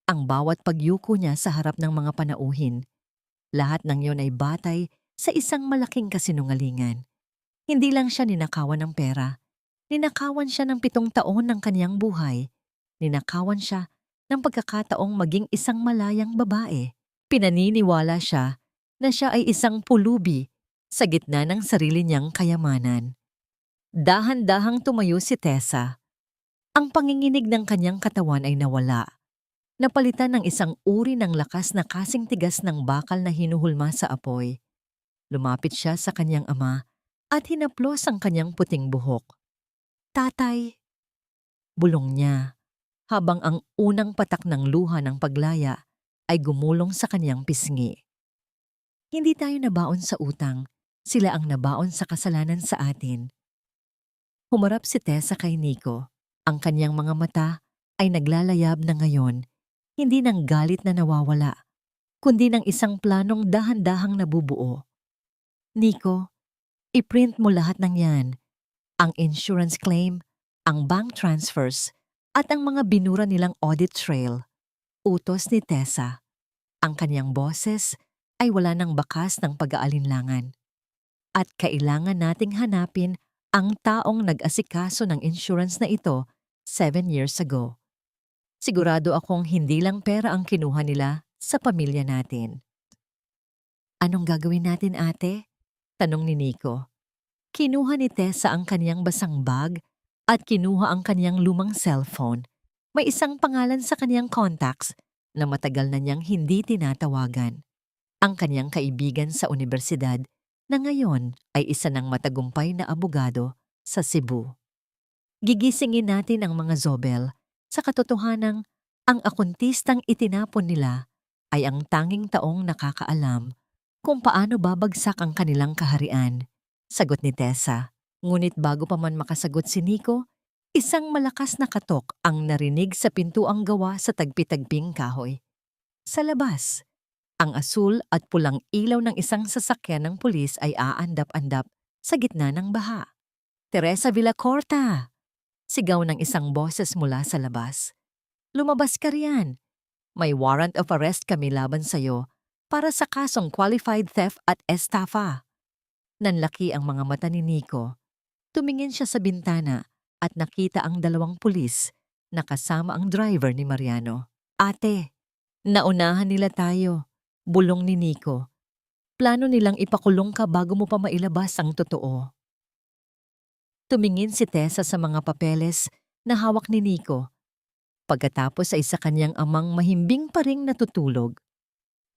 ang bawat pagyuko niya sa harap ng mga panauhin. Lahat ng yon ay batay sa isang malaking kasinungalingan. Hindi lang siya ninakawan ng pera. Ninakawan siya ng 7 taon ng kanyang buhay. Ninakawan siya ng pagkakataong maging isang malayang babae. Pinaniniwala siya na siya ay isang pulubi sa gitna ng sarili niyang kayamanan. Dahan-dahang tumayo si Tessa. Ang panginginig ng kanyang katawan ay nawala. Napalitan ng isang uri ng lakas na kasing tigas ng bakal na hinuhulma sa apoy. Lumapit siya sa kanyang ama at hinaplos ang kanyang puting buhok. "Tatay," bulong niya, habang ang unang patak ng luha ng paglaya ay gumulong sa kanyang pisngi. "Hindi tayo nabaon sa utang, sila ang nabaon sa kasalanan sa atin." Humarap si Tessa kay Nico. Ang kanyang mga mata ay naglalayab na ngayon, hindi ng galit na nawawala, kundi ng isang planong dahan-dahang nabubuo. "Nico, i-print mo lahat ng yan. Ang insurance claim, ang bank transfers, at ang mga binura nilang audit trail." Utos ni Tessa. Ang kanyang boses ay wala ng bakas ng pag-aalinlangan. "At kailangan nating hanapin ang taong nag-asikaso ng insurance na ito 7 years ago. Sigurado akong hindi lang pera ang kinuha nila sa pamilya natin." "Anong gagawin natin, ate?" tanong ni Nico. Kinuha ni Tessa ang kanyang basang bag at kinuha ang kanyang lumang cellphone. May isang pangalan sa kanyang contacts na matagal na niyang hindi tinatawagan. Ang kanyang kaibigan sa universidad na ngayon ay isa ng matagumpay na abogado sa Cebu. Gigisingin natin ang mga Zobel sa katotohanang ang akuntistang itinapon nila ay ang tanging taong nakakaalam kung paano babagsak ang kanilang kaharian. Sagot ni Tessa. Ngunit bago pa man makasagot si Nico, isang malakas na katok ang narinig sa pintuang gawa sa tagpi-tagping kahoy. Sa labas, ang asul at pulang ilaw ng isang sasakyan ng pulis ay aandap-andap sa gitna ng baha. "Teresa Villacorta!" Sigaw ng isang boses mula sa labas. "Lumabas ka riyan. May warrant of arrest kami laban sa'yo para sa kasong qualified theft at estafa." Nanlaki ang mga mata ni Nico. Tumingin siya sa bintana at nakita ang 2 pulis na kasama ang driver ni Mariano. "Ate, naunahan nila tayo," bulong ni Nico. "Plano nilang ipakulong ka bago mo pa mailabas ang totoo." Tumingin si Tessa sa mga papeles na hawak ni Nico. Pagkatapos ay sa kanyang amang mahimbing pa ring natutulog.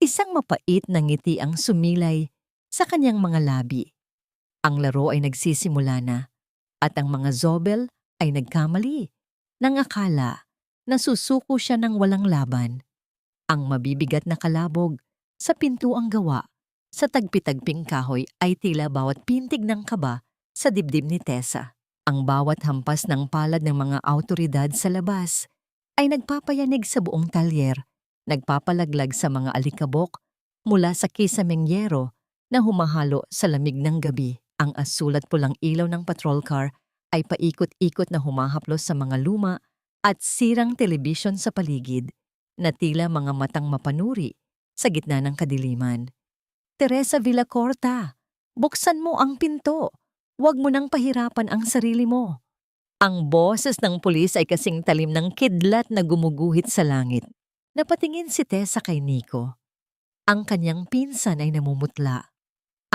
Isang mapait na ngiti ang sumilay sa kanyang mga labi. Ang laro ay nagsisimula na at ang mga Zobel ay nagkamali nang akala na susuko siya ng walang laban. Ang mabibigat na kalabog sa pintuang gawa sa tagpi-tagping kahoy ay tila bawat pintig ng kaba sa dibdib ni Tessa. Ang bawat hampas ng palad ng mga awtoridad sa labas ay nagpapayanig sa buong talyer, nagpapalaglag sa mga alikabok mula sa kisameng yero na humahalo sa lamig ng gabi. Ang asul at pulang ilaw ng patrol car ay paikot-ikot na humahaplos sa mga luma at sirang telebisyon sa paligid na tila mga matang mapanuri sa gitna ng kadiliman. "Teresa Villacorta, buksan mo ang pinto. Huwag mo nang pahirapan ang sarili mo." Ang boses ng pulis ay kasing talim ng kidlat na gumuguhit sa langit. Napatingin si Tessa kay Nico. Ang kanyang pinsan ay namumutla.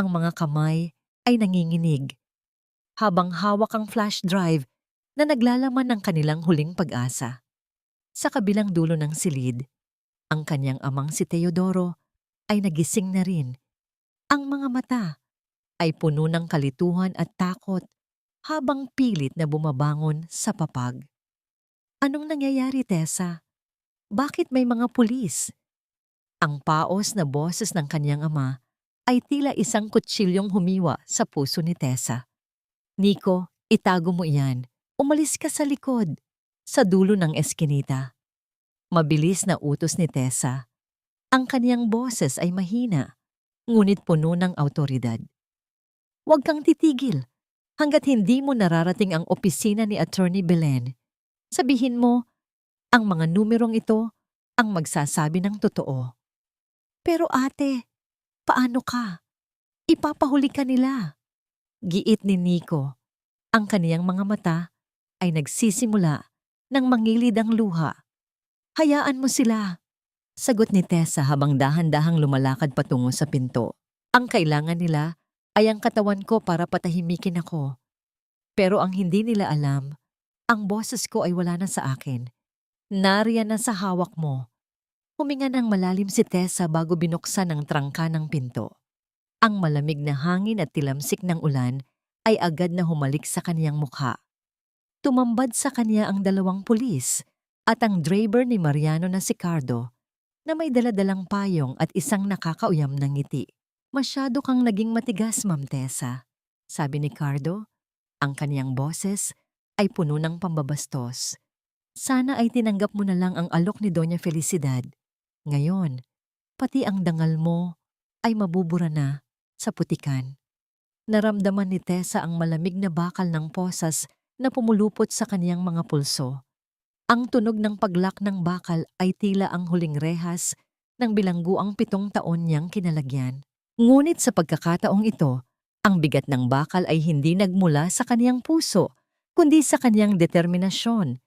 Ang mga kamay ay nanginginig, habang hawak ang flash drive na naglalaman ng kanilang huling pag-asa. Sa kabilang dulo ng silid, ang kanyang amang si Teodoro ay nagising na rin. Ang mga mata ay puno ng kalituhan at takot habang pilit na bumabangon sa papag. "Anong nangyayari, Tessa? Bakit may mga pulis?" Ang paos na boses ng kanyang ama ay tila isang kutsilyong humiwa sa puso ni Tessa. "Nico, itago mo iyan. Umalis ka sa likod, sa dulo ng eskinita." Mabilis na utos ni Tessa. Ang kanyang boses ay mahina, ngunit puno ng awtoridad. "Huwag kang titigil hanggat hindi mo nararating ang opisina ni Attorney Belen. Sabihin mo, ang mga numerong ito ang magsasabi ng totoo." "Pero ate," Paano ka? Ipapahuli ka nila. Giit ni Nico. Ang kaniyang mga mata ay nagsisimula nang mangilid ang luha. Hayaan mo sila, sagot ni Tessa habang dahan-dahang lumalakad patungo sa pinto. Ang kailangan nila ay ang katawan ko para patahimikin ako. Pero ang hindi nila alam, ang boses ko ay wala na sa akin. Nariyan na sa hawak mo. Huminga ng malalim si Tessa bago binuksan ang trangka ng pinto. Ang malamig na hangin at tilamsik ng ulan ay agad na humalik sa kaniyang mukha. Tumambad sa kanya ang dalawang pulis at ang driver ni Mariano na si Cardo na may daladalang payong at isang nakakauyam na ngiti. Masyado kang naging matigas, Ma'am Tessa, sabi ni Cardo. Ang kaniyang boses ay puno ng pambabastos. Sana ay tinanggap mo na lang ang alok ni Doña Felicidad. Ngayon, pati ang dangal mo ay mabubura na sa putikan. Naramdaman ni Tessa ang malamig na bakal ng posas na pumulupot sa kaniyang mga pulso. Ang tunog ng paglak ng bakal ay tila ang huling rehas ng bilangguang 7 taon niyang kinalagyan. Ngunit sa pagkakataong ito, ang bigat ng bakal ay hindi nagmula sa kaniyang puso, kundi sa kaniyang determinasyon.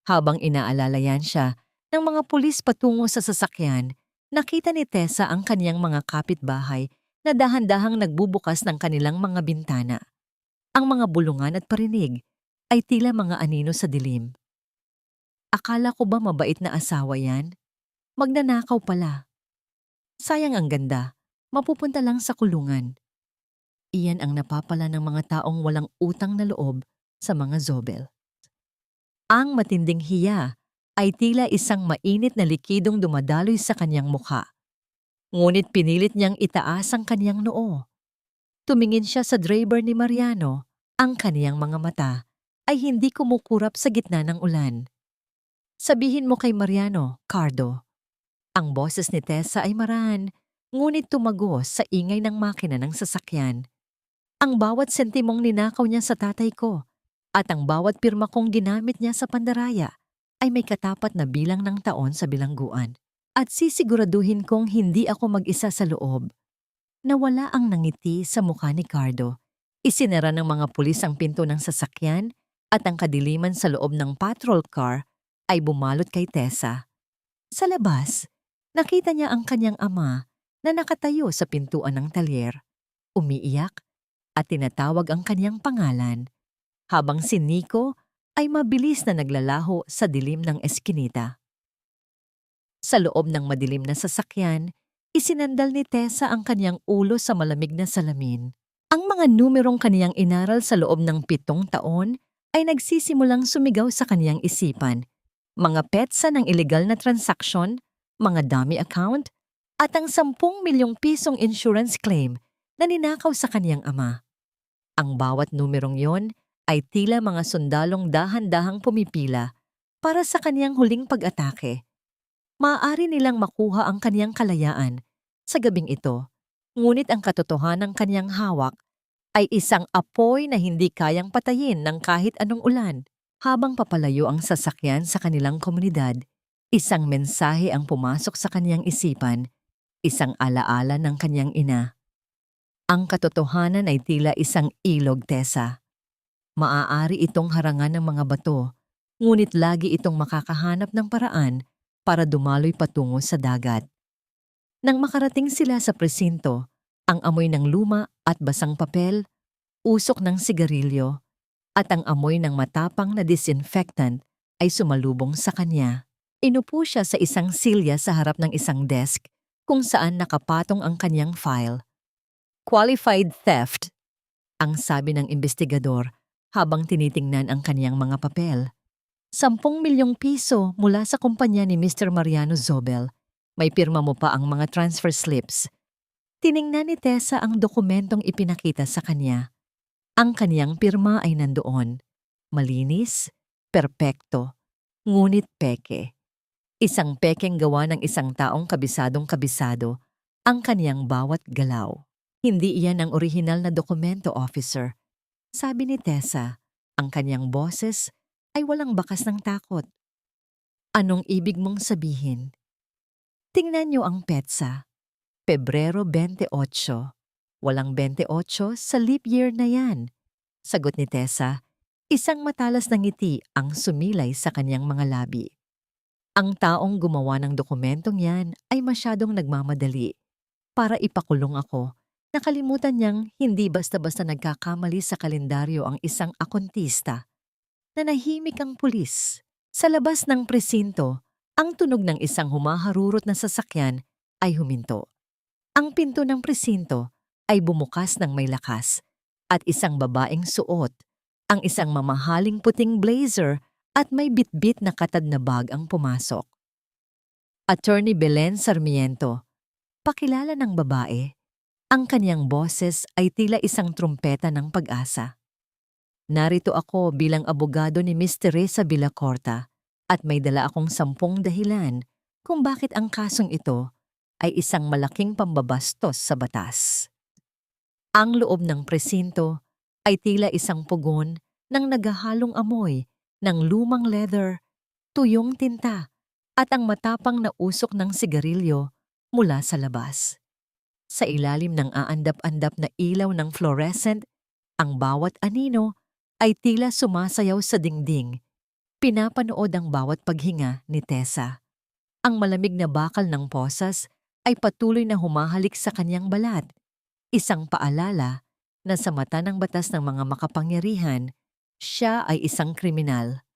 Habang inaalalayan siya ng mga pulis patungo sa sasakyan, nakita ni Tessa ang kaniyang mga kapitbahay na dahan-dahang nagbubukas ng kanilang mga bintana. Ang mga bulungan at parinig ay tila mga anino sa dilim. Akala ko ba mabait na asawa yan? Magnanakaw pala. Sayang ang ganda, mapupunta lang sa kulungan. Iyan ang napapala ng mga taong walang utang na loob sa mga Zobel. Ang matinding hiya ay tila isang mainit na likidong dumadaloy sa kanyang mukha. Ngunit pinilit niyang itaas ang kanyang noo. Tumingin siya sa driver ni Mariano, ang kaniyang mga mata ay hindi kumukurap sa gitna ng ulan. Sabihin mo kay Mariano, Cardo. Ang boses ni Tessa ay maran, ngunit tumagos sa ingay ng makina ng sasakyan. Ang bawat sentimong ninakaw niya sa tatay ko at ang bawat pirma kong ginamit niya sa pandaraya ay may katapat na bilang ng taon sa bilangguan. At sisiguraduhin kong hindi ako mag-isa sa loob. Nawala ang nangiti sa mukha ni Cardo. Isinara ng mga pulis ang pinto ng sasakyan at ang kadiliman sa loob ng patrol car ay bumalot kay Tessa. Sa labas, nakita niya ang kanyang ama na nakatayo sa pintuan ng talyer, umiiyak at tinatawag ang kanyang pangalan, habang si Nico ay mabilis na naglalaho sa dilim ng eskinita. Sa loob ng madilim na sasakyan, isinandal ni Tessa ang kanyang ulo sa malamig na salamin. Ang mga numerong kaniyang inaral sa loob ng 7 taon ay nagsisimulang sumigaw sa kaniyang isipan. Mga petsa ng ilegal na transaksyon, mga dummy account, at ang 10 milyong pisong insurance claim na ninakaw sa kaniyang ama. Ang bawat numerong yon ay tila mga sundalong dahan-dahang pumipila para sa kaniyang huling pag-atake. Maaari nilang makuha ang kaniyang kalayaan sa gabing ito, ngunit ang katotohanan ng kaniyang hawak ay isang apoy na hindi kayang patayin ng kahit anong ulan. Habang papalayo ang sasakyan sa kanilang komunidad, isang mensahe ang pumasok sa kaniyang isipan, isang alaala ng kaniyang ina. Ang katotohanan ay tila isang ilog, Tessa. Maaari itong harangan ng mga bato, ngunit lagi itong makakahanap ng paraan para dumaloy patungo sa dagat. Nang makarating sila sa presinto, ang amoy ng luma at basang papel, usok ng sigarilyo, at ang amoy ng matapang na disinfectant ay sumalubong sa kanya. Inupo siya sa isang silya sa harap ng isang desk kung saan nakapatong ang kanyang file. Qualified theft, ang sabi ng investigador habang tinitingnan ang kanyang mga papel. 10 milyong piso mula sa kumpanya ni Mr. Mariano Zobel. May pirma mo pa ang mga transfer slips. Tiningnan ni Tessa ang dokumentong ipinakita sa kanya. Ang kaniyang pirma ay nandoon. Malinis, perpekto, ngunit peke. Isang pekeng gawa ng isang taong kabisadong-kabisado ang kaniyang bawat galaw. Hindi iyan ang orihinal na dokumento, officer. Sabi ni Tessa, ang kaniyang boses ay walang bakas ng takot. Anong ibig mong sabihin? Tingnan niyo ang petsa. Pebrero 28. Walang 28 sa leap year na yan. Sagot ni Tessa, isang matalas na ngiti ang sumilay sa kanyang mga labi. Ang taong gumawa ng dokumentong yan ay masyadong nagmamadali. Para ipakulong ako, nakalimutan niyang hindi basta-basta nagkakamali sa kalendaryo ang isang akontista. Nanahimik ang pulis. Sa labas ng presinto, ang tunog ng isang humaharurot na sasakyan ay huminto. Ang pinto ng presinto ay bumukas ng may lakas at isang babaeng suot, ang isang mamahaling puting blazer at may bitbit na katad na bag ang pumasok. Attorney Belen Sarmiento, pakilala ng babae. Ang kanyang boses ay tila isang trumpeta ng pag-asa. Narito ako bilang abogado ni Miss Teresa Villacorta at may dala akong 10 dahilan kung bakit ang kasong ito ay isang malaking pambabastos sa batas. Ang loob ng presinto ay tila isang pugon ng naghahalong amoy ng lumang leather, tuyong tinta at ang matapang na usok ng sigarilyo mula sa labas. Sa ilalim ng aandap-andap na ilaw ng fluorescent, ang bawat anino ay tila sumasayaw sa dingding. Pinapanood ang bawat paghinga ni Tessa. Ang malamig na bakal ng posas ay patuloy na humahalik sa kanyang balat. Isang paalala na sa mata ng batas ng mga makapangyarihan, siya ay isang kriminal.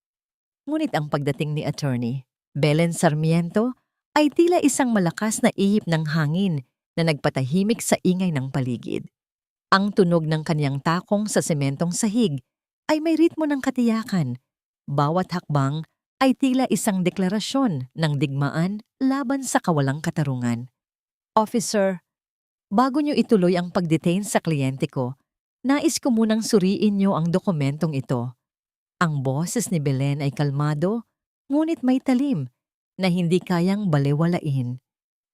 Ngunit ang pagdating ni Attorney Belen Sarmiento ay tila isang malakas na ihip ng hangin na nagpatahimik sa ingay ng paligid. Ang tunog ng kanyang takong sa sementong sahig ay may ritmo ng katiyakan. Bawat hakbang ay tila isang deklarasyon ng digmaan laban sa kawalang katarungan. Officer, bago niyo ituloy ang pagdetain sa kliyente ko, nais ko munang suriin niyo ang dokumentong ito. Ang boses ni Belen ay kalmado, ngunit may talim na hindi kayang balewalain.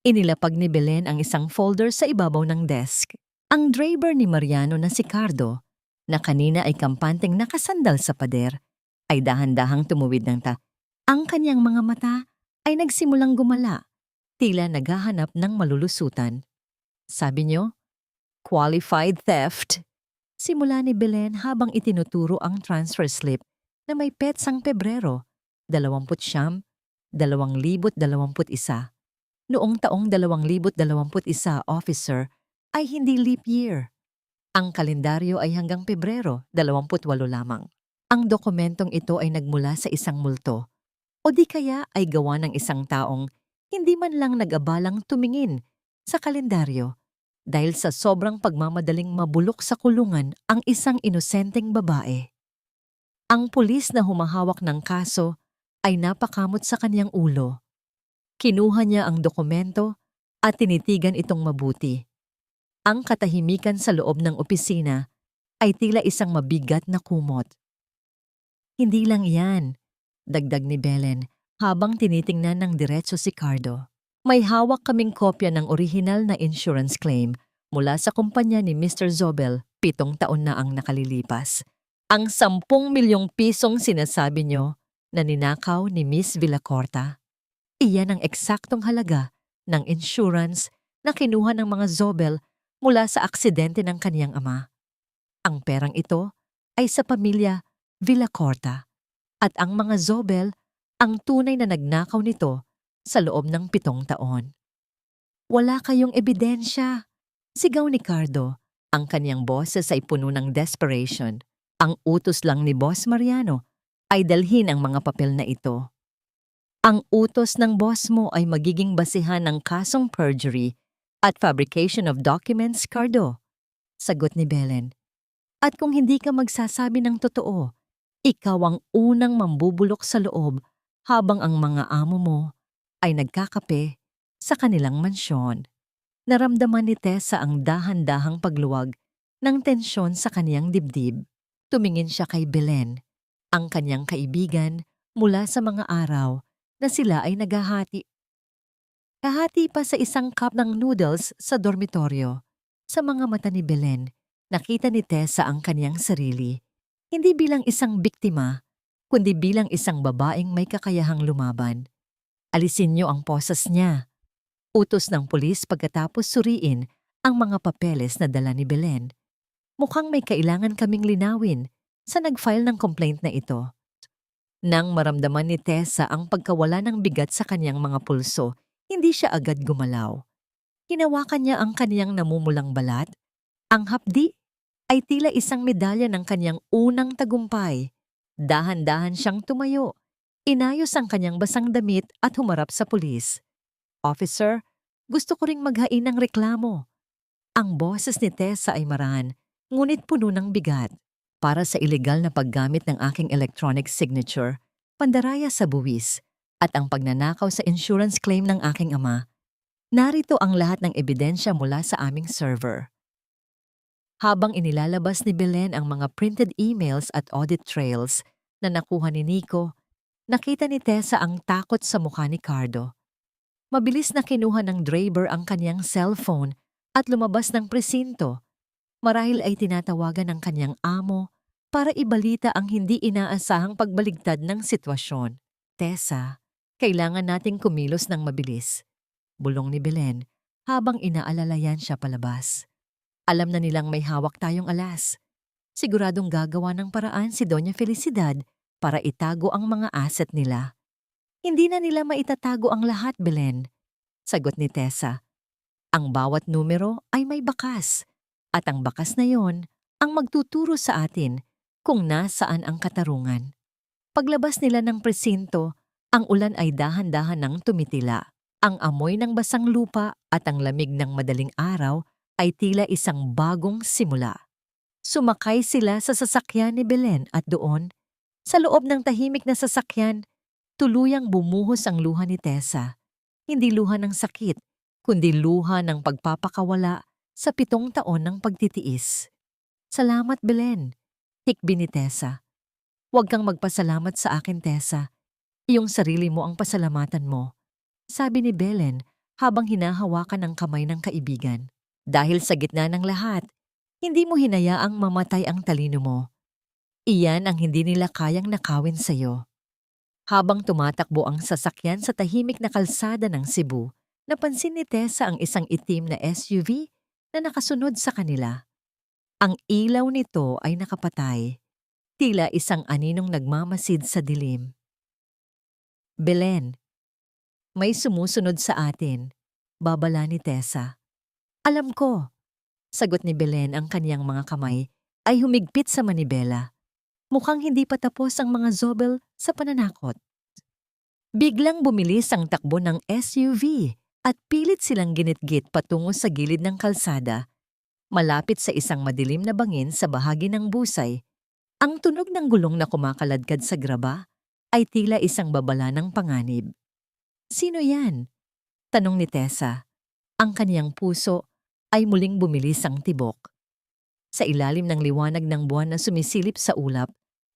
Inilapag ni Belen ang isang folder sa ibabaw ng desk. Ang driver ni Mariano na si Cardo, na kanina ay kampanteng nakasandal sa pader, ay dahan-dahang tumuwid ng Ang kanyang mga mata ay nagsimulang gumala, tila naghahanap ng malulusutan. Sabi niyo, qualified theft. Simula ni Belen habang itinuturo ang transfer slip na may petsang Pebrero, 29, 2021. Noong taong 2021, officer, ay hindi leap year. Ang kalendaryo ay hanggang Pebrero, 28 lamang. Ang dokumentong ito ay nagmula sa isang multo o di kaya ay gawa ng isang taong hindi man lang nag-abalang tumingin sa kalendaryo dahil sa sobrang pagmamadaling mabulok sa kulungan ang isang inosenteng babae. Ang pulis na humahawak ng kaso ay napakamot sa kanyang ulo. Kinuha niya ang dokumento at tinitigan itong mabuti. Ang katahimikan sa loob ng opisina ay tila isang mabigat na kumot. Hindi lang yan, dagdag ni Belen habang tinitingnan ng diretso si Cardo. May hawak kaming kopya ng orihinal na insurance claim mula sa kumpanya ni Mr. Zobel 7 taon na ang nakalilipas. Ang 10 milyong pisong sinasabi nyo na ninakaw ni Miss Villacorta. Iyan ang eksaktong halaga ng insurance na kinuha ng mga Zobel mula sa aksidente ng kaniyang ama. Ang perang ito ay sa pamilya Villacorta at ang mga Zobel ang tunay na nagnakaw nito sa loob ng 7 taon. Wala kayong ebidensya, sigaw ni Cardo. Ang kaniyang boses ay puno ng desperation. Ang utos lang ni Boss Mariano ay dalhin ang mga papel na ito. Ang utos ng boss mo ay magiging basihan ng kasong perjury at fabrication of documents, Cardo, sagot ni Belen. At kung hindi ka magsasabi ng totoo, ikaw ang unang mambubulok sa loob habang ang mga amo mo ay nagkakape sa kanilang mansyon. Naramdaman ni Tessa ang dahan-dahang pagluwag ng tensyon sa kaniyang dibdib. Tumingin siya kay Belen, ang kaniyang kaibigan mula sa mga araw na sila ay naghahati. Kahati pa sa isang cup ng noodles sa dormitoryo. Sa mga mata ni Belen, nakita ni Tessa ang kaniyang sarili, hindi bilang isang biktima, kundi bilang isang babaeng may kakayahang lumaban. Alisin niyo ang posas niya. Utos ng pulis pagkatapos suriin ang mga papeles na dala ni Belen. Mukhang may kailangan kaming linawin sa nag-file ng complaint na ito. Nang maramdaman ni Tessa ang pagkawala ng bigat sa kanyang mga pulso, hindi siya agad gumalaw. Hinawakan niya ang kaniyang namumulang balat. Ang hapdi ay tila isang medalya ng kanyang unang tagumpay. Dahan-dahan siyang tumayo. Inayos ang kanyang basang damit at humarap sa pulis. "Officer, gusto ko ring maghain ng reklamo." Ang boses ni Tessa ay maraan, ngunit puno ng bigat. "Para sa ilegal na paggamit ng aking electronic signature, pandaraya sa buwis, at ang pagnanakaw sa insurance claim ng aking ama. Narito ang lahat ng ebidensya mula sa aming server." Habang inilalabas ni Belen ang mga printed emails at audit trails na nakuha ni Nico, nakita ni Tessa ang takot sa mukha ni Cardo. Mabilis na kinuha ng driver ang kanyang cellphone at lumabas ng presinto. Marahil ay tinatawagan ng kanyang amo para ibalita ang hindi inaasahang pagbaligtad ng sitwasyon. "Tessa, kailangan nating kumilos ng mabilis," bulong ni Belen habang inaalalayan siya palabas. "Alam na nilang may hawak tayong alas. Siguradong gagawa ng paraan si Doña Felicidad para itago ang mga asset nila." "Hindi na nila maitatago ang lahat, Belen," sagot ni Tessa. "Ang bawat numero ay may bakas, at ang bakas na yon ang magtuturo sa atin kung nasaan ang katarungan." Paglabas nila ng presinto, ang ulan ay dahan-dahan nang tumitila. Ang amoy ng basang lupa at ang lamig ng madaling araw ay tila isang bagong simula. Sumakay sila sa sasakyan ni Belen at doon, sa loob ng tahimik na sasakyan, tuluyang bumuhos ang luha ni Tessa. Hindi luha ng sakit, kundi luha ng pagpapakawala sa 7 taon ng pagtitiis. "Salamat, Belen," hikbi ni Tessa. "Huwag kang magpasalamat sa akin, Tessa. Iyong sarili mo ang pasalamatan mo," sabi ni Belen habang hinahawakan ang kamay ng kaibigan. "Dahil sa gitna ng lahat, hindi mo hinayaang mamatay ang talino mo. Iyan ang hindi nila kayang nakawin sa'yo." Habang tumatakbo ang sasakyan sa tahimik na kalsada ng Cebu, napansin ni Tessa ang isang itim na SUV na nakasunod sa kanila. Ang ilaw nito ay nakapatay, tila isang aninong nagmamasid sa dilim. "Belen, may sumusunod sa atin," babala ni Tessa. "Alam ko," sagot ni Belen. Ang kaniyang mga kamay ay humigpit sa manibela. Mukhang hindi pa tapos ang mga zobel sa pananakot. Biglang bumilis ang takbo ng SUV at pilit silang ginitgit patungo sa gilid ng kalsada, malapit sa isang madilim na bangin sa bahagi ng busay. Ang tunog ng gulong na kumakaladkad sa graba ay tila isang babala ng panganib. "Sino yan?" tanong ni Tessa. Ang kaniyang puso ay muling bumilis ang tibok. Sa ilalim ng liwanag ng buwan na sumisilip sa ulap,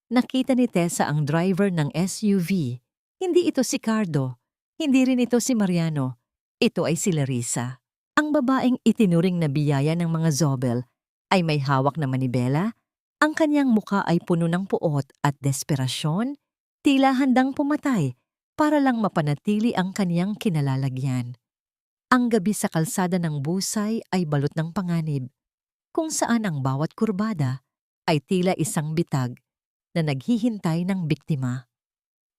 nakita ni Tessa ang driver ng SUV. Hindi ito si Cardo. Hindi rin ito si Mariano. Ito ay si Larissa. Ang babaeng itinuring na biyaya ng mga zobel ay may hawak na manibela. Ang kanyang mukha ay puno ng puot at desperasyon, tila handang pumatay para lang mapanatili ang kanyang kinalalagyan. Ang gabi sa kalsada ng busay ay balot ng panganib, kung saan ang bawat kurbada ay tila isang bitag na naghihintay ng biktima.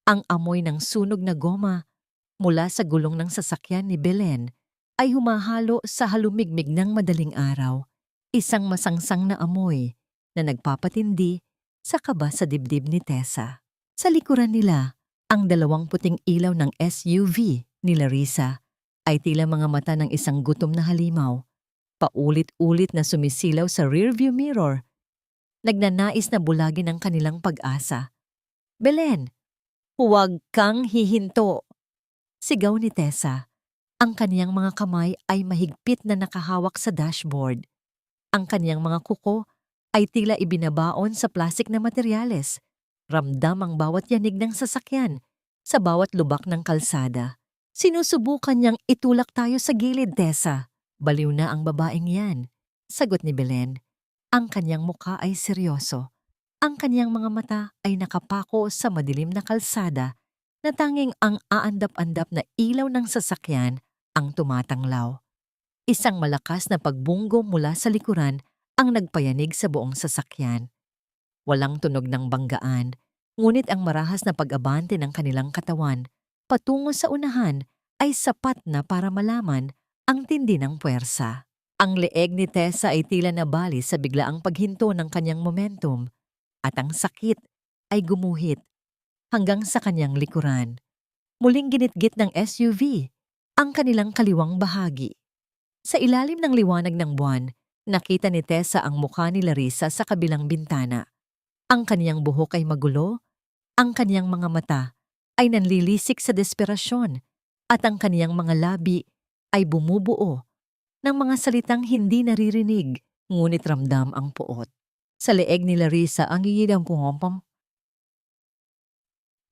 Ang amoy ng sunog na goma mula sa gulong ng sasakyan ni Belen ay humahalo sa halumigmig ng madaling araw, isang masangsang na amoy na nagpapatindi sa kaba sa dibdib ni Tessa. Sa likuran nila, ang 2 puting ilaw ng SUV ni Larissa ay tila mga mata ng isang gutom na halimaw, paulit-ulit na sumisilaw sa rearview mirror, nagnanais na bulagin ang kanilang pag-asa. "Belen, huwag kang hihinto!" sigaw ni Tessa. Ang kaniyang mga kamay ay mahigpit na nakahawak sa dashboard. Ang kaniyang mga kuko ay tila ibinabaon sa plastik na materyales. Ramdam ang bawat yanig ng sasakyan sa bawat lubak ng kalsada. "Sinusubukan niyang itulak tayo sa gilid, Tessa." "Baliw na ang babaeng yan," sagot ni Belen. Ang kaniyang mukha ay seryoso. Ang kaniyang mga mata ay nakapako sa madilim na kalsada na tanging ang aandap-andap na ilaw ng sasakyan ang tumatanglaw. Isang malakas na pagbunggo mula sa likuran ang nagpayanig sa buong sasakyan. Walang tunog ng banggaan, ngunit ang marahas na pag-abante ng kanilang katawan patungo sa unahan ay sapat na para malaman ang tindi ng puwersa. Ang leeg ni Tessa ay tila nabali sa biglaang paghinto ng kanyang momentum at ang sakit ay gumuhit hanggang sa kanyang likuran. Muling ginitgit ng SUV ang kanilang kaliwang bahagi. Sa ilalim ng liwanag ng buwan, nakita ni Tessa ang mukha ni Larissa sa kabilang bintana. Ang kaniyang buhok ay magulo, ang kaniyang mga mata ay nanlilisik sa desperasyon, at ang kaniyang mga labi ay bumubuo ng mga salitang hindi naririnig, ngunit ramdam ang puot. Sa leeg ni Larissa ang iyidang pumompom.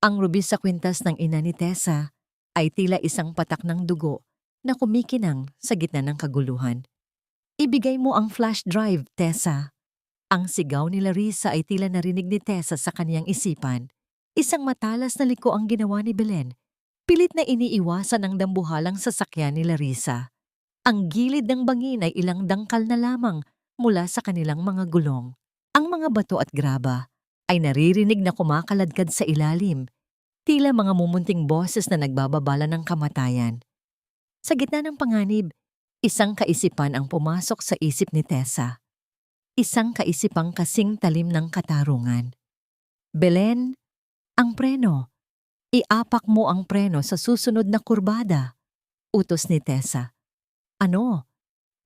Ang rubis sa kwintas ng ina ni Tessa ay tila isang patak ng dugo na kumikinang sa gitna ng kaguluhan. Ibigay mo ang flash drive, Tessa. Ang sigaw ni Larissa ay tila narinig ni Tessa sa kaniyang isipan. Isang matalas na liko ang ginawa ni Belen. Pilit na iniiwasan ang dambuhalang sasakyan ni Larissa. Ang gilid ng bangin ay ilang dangkal na lamang mula sa kanilang mga gulong. Ang mga bato at graba ay naririnig na kumakaladkad sa ilalim, tila mga mumunting boses na nagbababala ng kamatayan. Sa gitna ng panganib, isang kaisipan ang pumasok sa isip ni Tessa. Isang kaisipang kasing talim ng katarungan. Belen, ang preno. Iapak mo ang preno sa susunod na kurbada. Utos ni Tessa. Ano?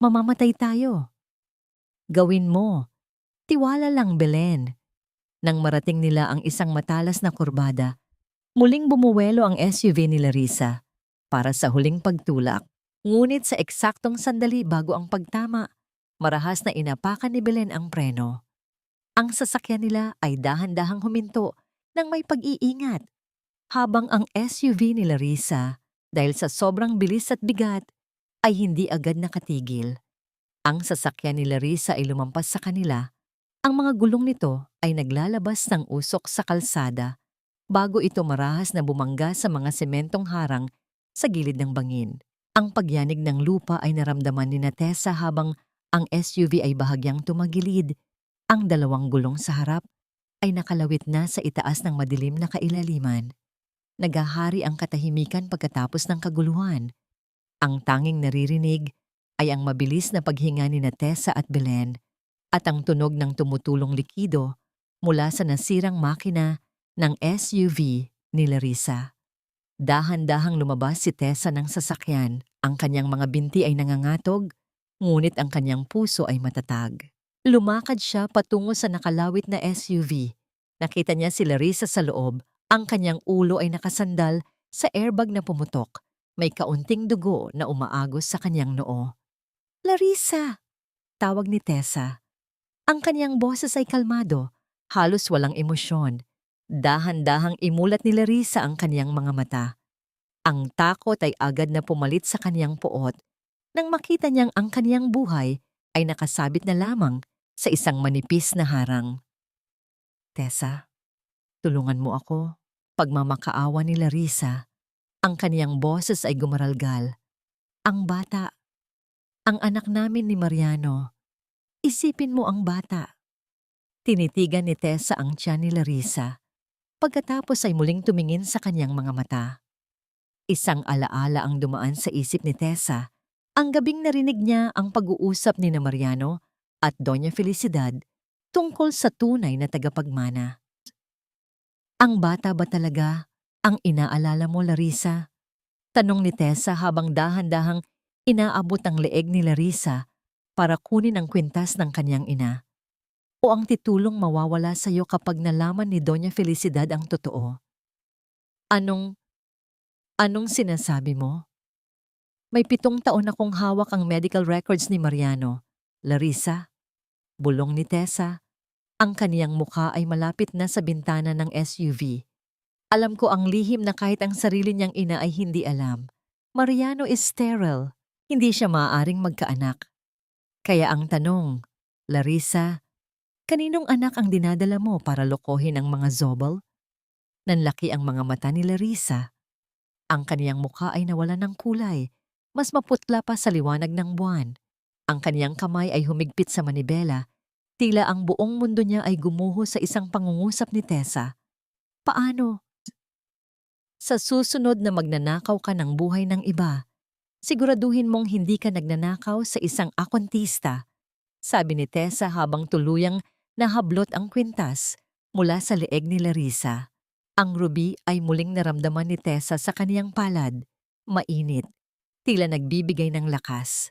Mamamatay tayo. Gawin mo. Tiwala lang, Belen. Nang marating nila ang isang matalas na kurbada, muling bumuwelo ang SUV ni Larissa para sa huling pagtulak. Ngunit sa eksaktong sandali bago ang pagtama, marahas na inapakan ni Belen ang preno. Ang sasakyan nila ay dahan-dahang huminto nang may pag-iingat, habang ang SUV ni Larissa, dahil sa sobrang bilis at bigat, ay hindi agad nakatigil. Ang sasakyan ni Larissa ay lumampas sa kanila. Ang mga gulong nito ay naglalabas ng usok sa kalsada bago ito marahas na bumangga sa mga sementong harang sa gilid ng bangin. Ang pagyanig ng lupa ay naramdaman ni Tessa habang ang SUV ay bahagyang tumagilid. Ang dalawang gulong sa harap ay nakalawit na sa itaas ng madilim na kailaliman. Nagahari ang katahimikan pagkatapos ng kaguluhan. Ang tanging naririnig ay ang mabilis na paghinga ni Tessa at Belen at ang tunog ng tumutulong likido mula sa nasirang makina ng SUV ni Larissa. Dahan-dahang lumabas si Tessa ng sasakyan. Ang kanyang mga binti ay nangangatog, ngunit ang kanyang puso ay matatag. Lumakad siya patungo sa nakalawit na SUV. Nakita niya si Larissa sa loob. Ang kanyang ulo ay nakasandal sa airbag na pumutok. May kaunting dugo na umaagos sa kanyang noo. Larissa! Tawag ni Tessa. Ang kanyang boses ay kalmado, halos walang emosyon. Dahan-dahang imulat ni Larissa ang kanyang mga mata. Ang takot ay agad na pumalit sa kanyang puot nang makita niyang ang kanyang buhay ay nakasabit na lamang sa isang manipis na harang. Tessa, tulungan mo ako. Pagmamakaawa ni Larissa, ang kaniyang boses ay gumaralgal. Ang bata, ang anak namin ni Mariano. Isipin mo ang bata. Tinitigan ni Tessa ang tiyan ni Larissa. Pagkatapos ay muling tumingin sa kanyang mga mata. Isang alaala ang dumaan sa isip ni Tessa. Ang gabing narinig niya ang pag-uusap ni Mariano at Doña Felicidad tungkol sa tunay na tagapagmana. Ang bata ba talaga ang inaalala mo, Larissa? Tanong ni Tessa habang dahan-dahang inaabot ang leeg ni Larissa para kunin ang kwintas ng kanyang ina. O ang titulong mawawala sa iyo kapag nalaman ni Doña Felicidad ang totoo? Anong sinasabi mo? May 7 taon akong hawak ang medical records ni Mariano. Larissa, bulong ni Tessa. Ang kaniyang mukha ay malapit na sa bintana ng SUV. Alam ko ang lihim na kahit ang sarili niyang ina ay hindi alam. Mariano is sterile. Hindi siya maaaring magkaanak. Kaya ang tanong, Larissa, kaninong anak ang dinadala mo para lokohin ang mga Zobel? Nanlaki ang mga mata ni Larissa. Ang kaniyang mukha ay nawalan ng kulay mas maputla pa sa liwanag ng buwan. Ang kaniyang kamay ay humigpit sa manibela, tila ang buong mundo niya ay gumuho sa isang pangungusap ni Tessa. Paano? Sa susunod na magnanakaw ka ng buhay ng iba, siguraduhin mong hindi ka nagnanakaw sa isang akontista, sabi ni Tessa habang tuluyang nahablot ang kwintas mula sa leeg ni Larissa. Ang ruby ay muling naramdaman ni Tessa sa kaniyang palad, mainit, tila nagbibigay ng lakas.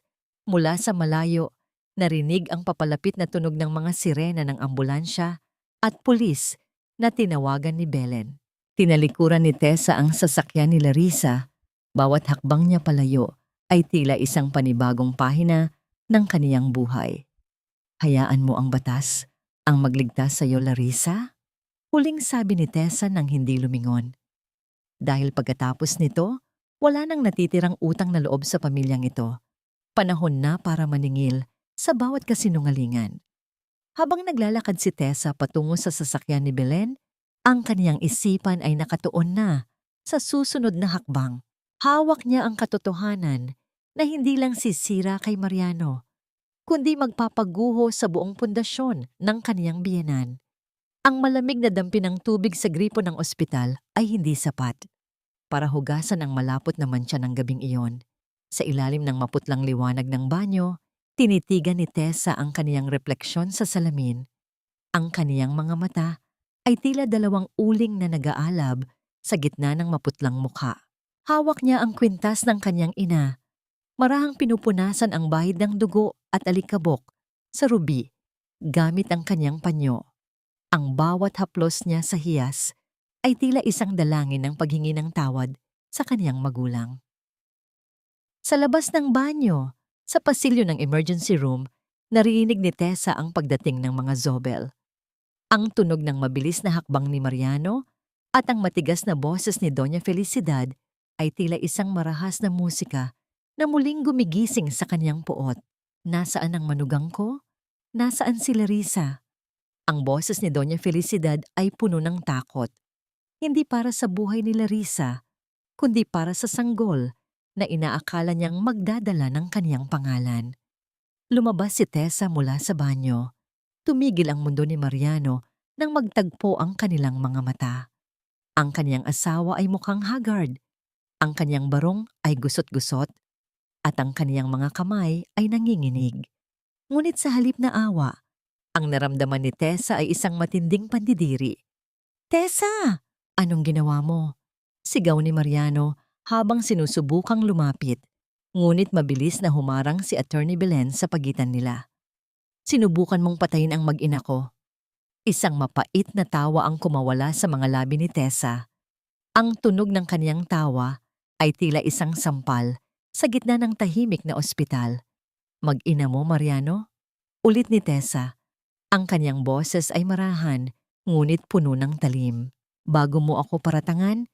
Mula sa malayo, narinig ang papalapit na tunog ng mga sirena ng ambulansya at pulis na tinawagan ni Belen. Tinalikuran ni Tessa ang sasakyan ni Larissa. Bawat hakbang niya palayo ay tila isang panibagong pahina ng kaniyang buhay. Hayaan mo ang batas ang magligtas sa iyo, Larissa? Huling sabi ni Tessa nang hindi lumingon. Dahil pagkatapos nito, wala nang natitirang utang na loob sa pamilyang ito. Panahon na para maningil sa bawat kasinungalingan. Habang naglalakad si Tessa patungo sa sasakyan ni Belen, ang kaniyang isipan ay nakatuon na sa susunod na hakbang. Hawak niya ang katotohanan na hindi lang sisira kay Mariano, kundi magpapaguho sa buong pundasyon ng kaniyang biyenan. Ang malamig na dampi ng tubig sa gripo ng ospital ay hindi sapat para hugasan ang malapot na mantsa ng gabing iyon. Sa ilalim ng maputlang liwanag ng banyo, tinitigan ni Tessa ang kaniyang refleksyon sa salamin. Ang kaniyang mga mata ay tila dalawang uling na nag-aalab sa gitna ng maputlang mukha. Hawak niya ang kwintas ng kaniyang ina. Marahang pinupunasan ang bahid ng dugo at alikabok sa ruby gamit ang kaniyang panyo. Ang bawat haplos niya sa hiyas ay tila isang dalangin ng paghingi ng tawad sa kaniyang magulang. Sa labas ng banyo, sa pasilyo ng emergency room, narinig ni Tessa ang pagdating ng mga Zobel. Ang tunog ng mabilis na hakbang ni Mariano at ang matigas na boses ni Doña Felicidad ay tila isang marahas na musika na muling gumigising sa kaniyang puot. Nasaan ang manugang ko? Nasaan si Larissa? Ang boses ni Doña Felicidad ay puno ng takot. Hindi para sa buhay ni Larissa, kundi para sa sanggol na inaakala niyang magdadala ng kaniyang pangalan. Lumabas si Tessa mula sa banyo. Tumigil ang mundo ni Mariano nang magtagpo ang kanilang mga mata. Ang kaniyang asawa ay mukhang haggard, ang kaniyang barong ay gusot-gusot, at ang kaniyang mga kamay ay nanginginig. Ngunit sa halip na awa, ang naramdaman ni Tessa ay isang matinding pandidiri. "Tessa! Anong ginawa mo?" Sigaw ni Mariano habang sinusubukang lumapit, ngunit mabilis na humarang si Attorney Belen sa pagitan nila. "Sinubukan mong patayin ang mag-ina ko." Isang mapait na tawa ang kumawala sa mga labi ni Tessa. Ang tunog ng kaniyang tawa ay tila isang sampal sa gitna ng tahimik na ospital. "Mag-ina mo, Mariano?" Ulit ni Tessa. Ang kaniyang boses ay marahan, ngunit puno ng talim. "Bago mo ako paratangan,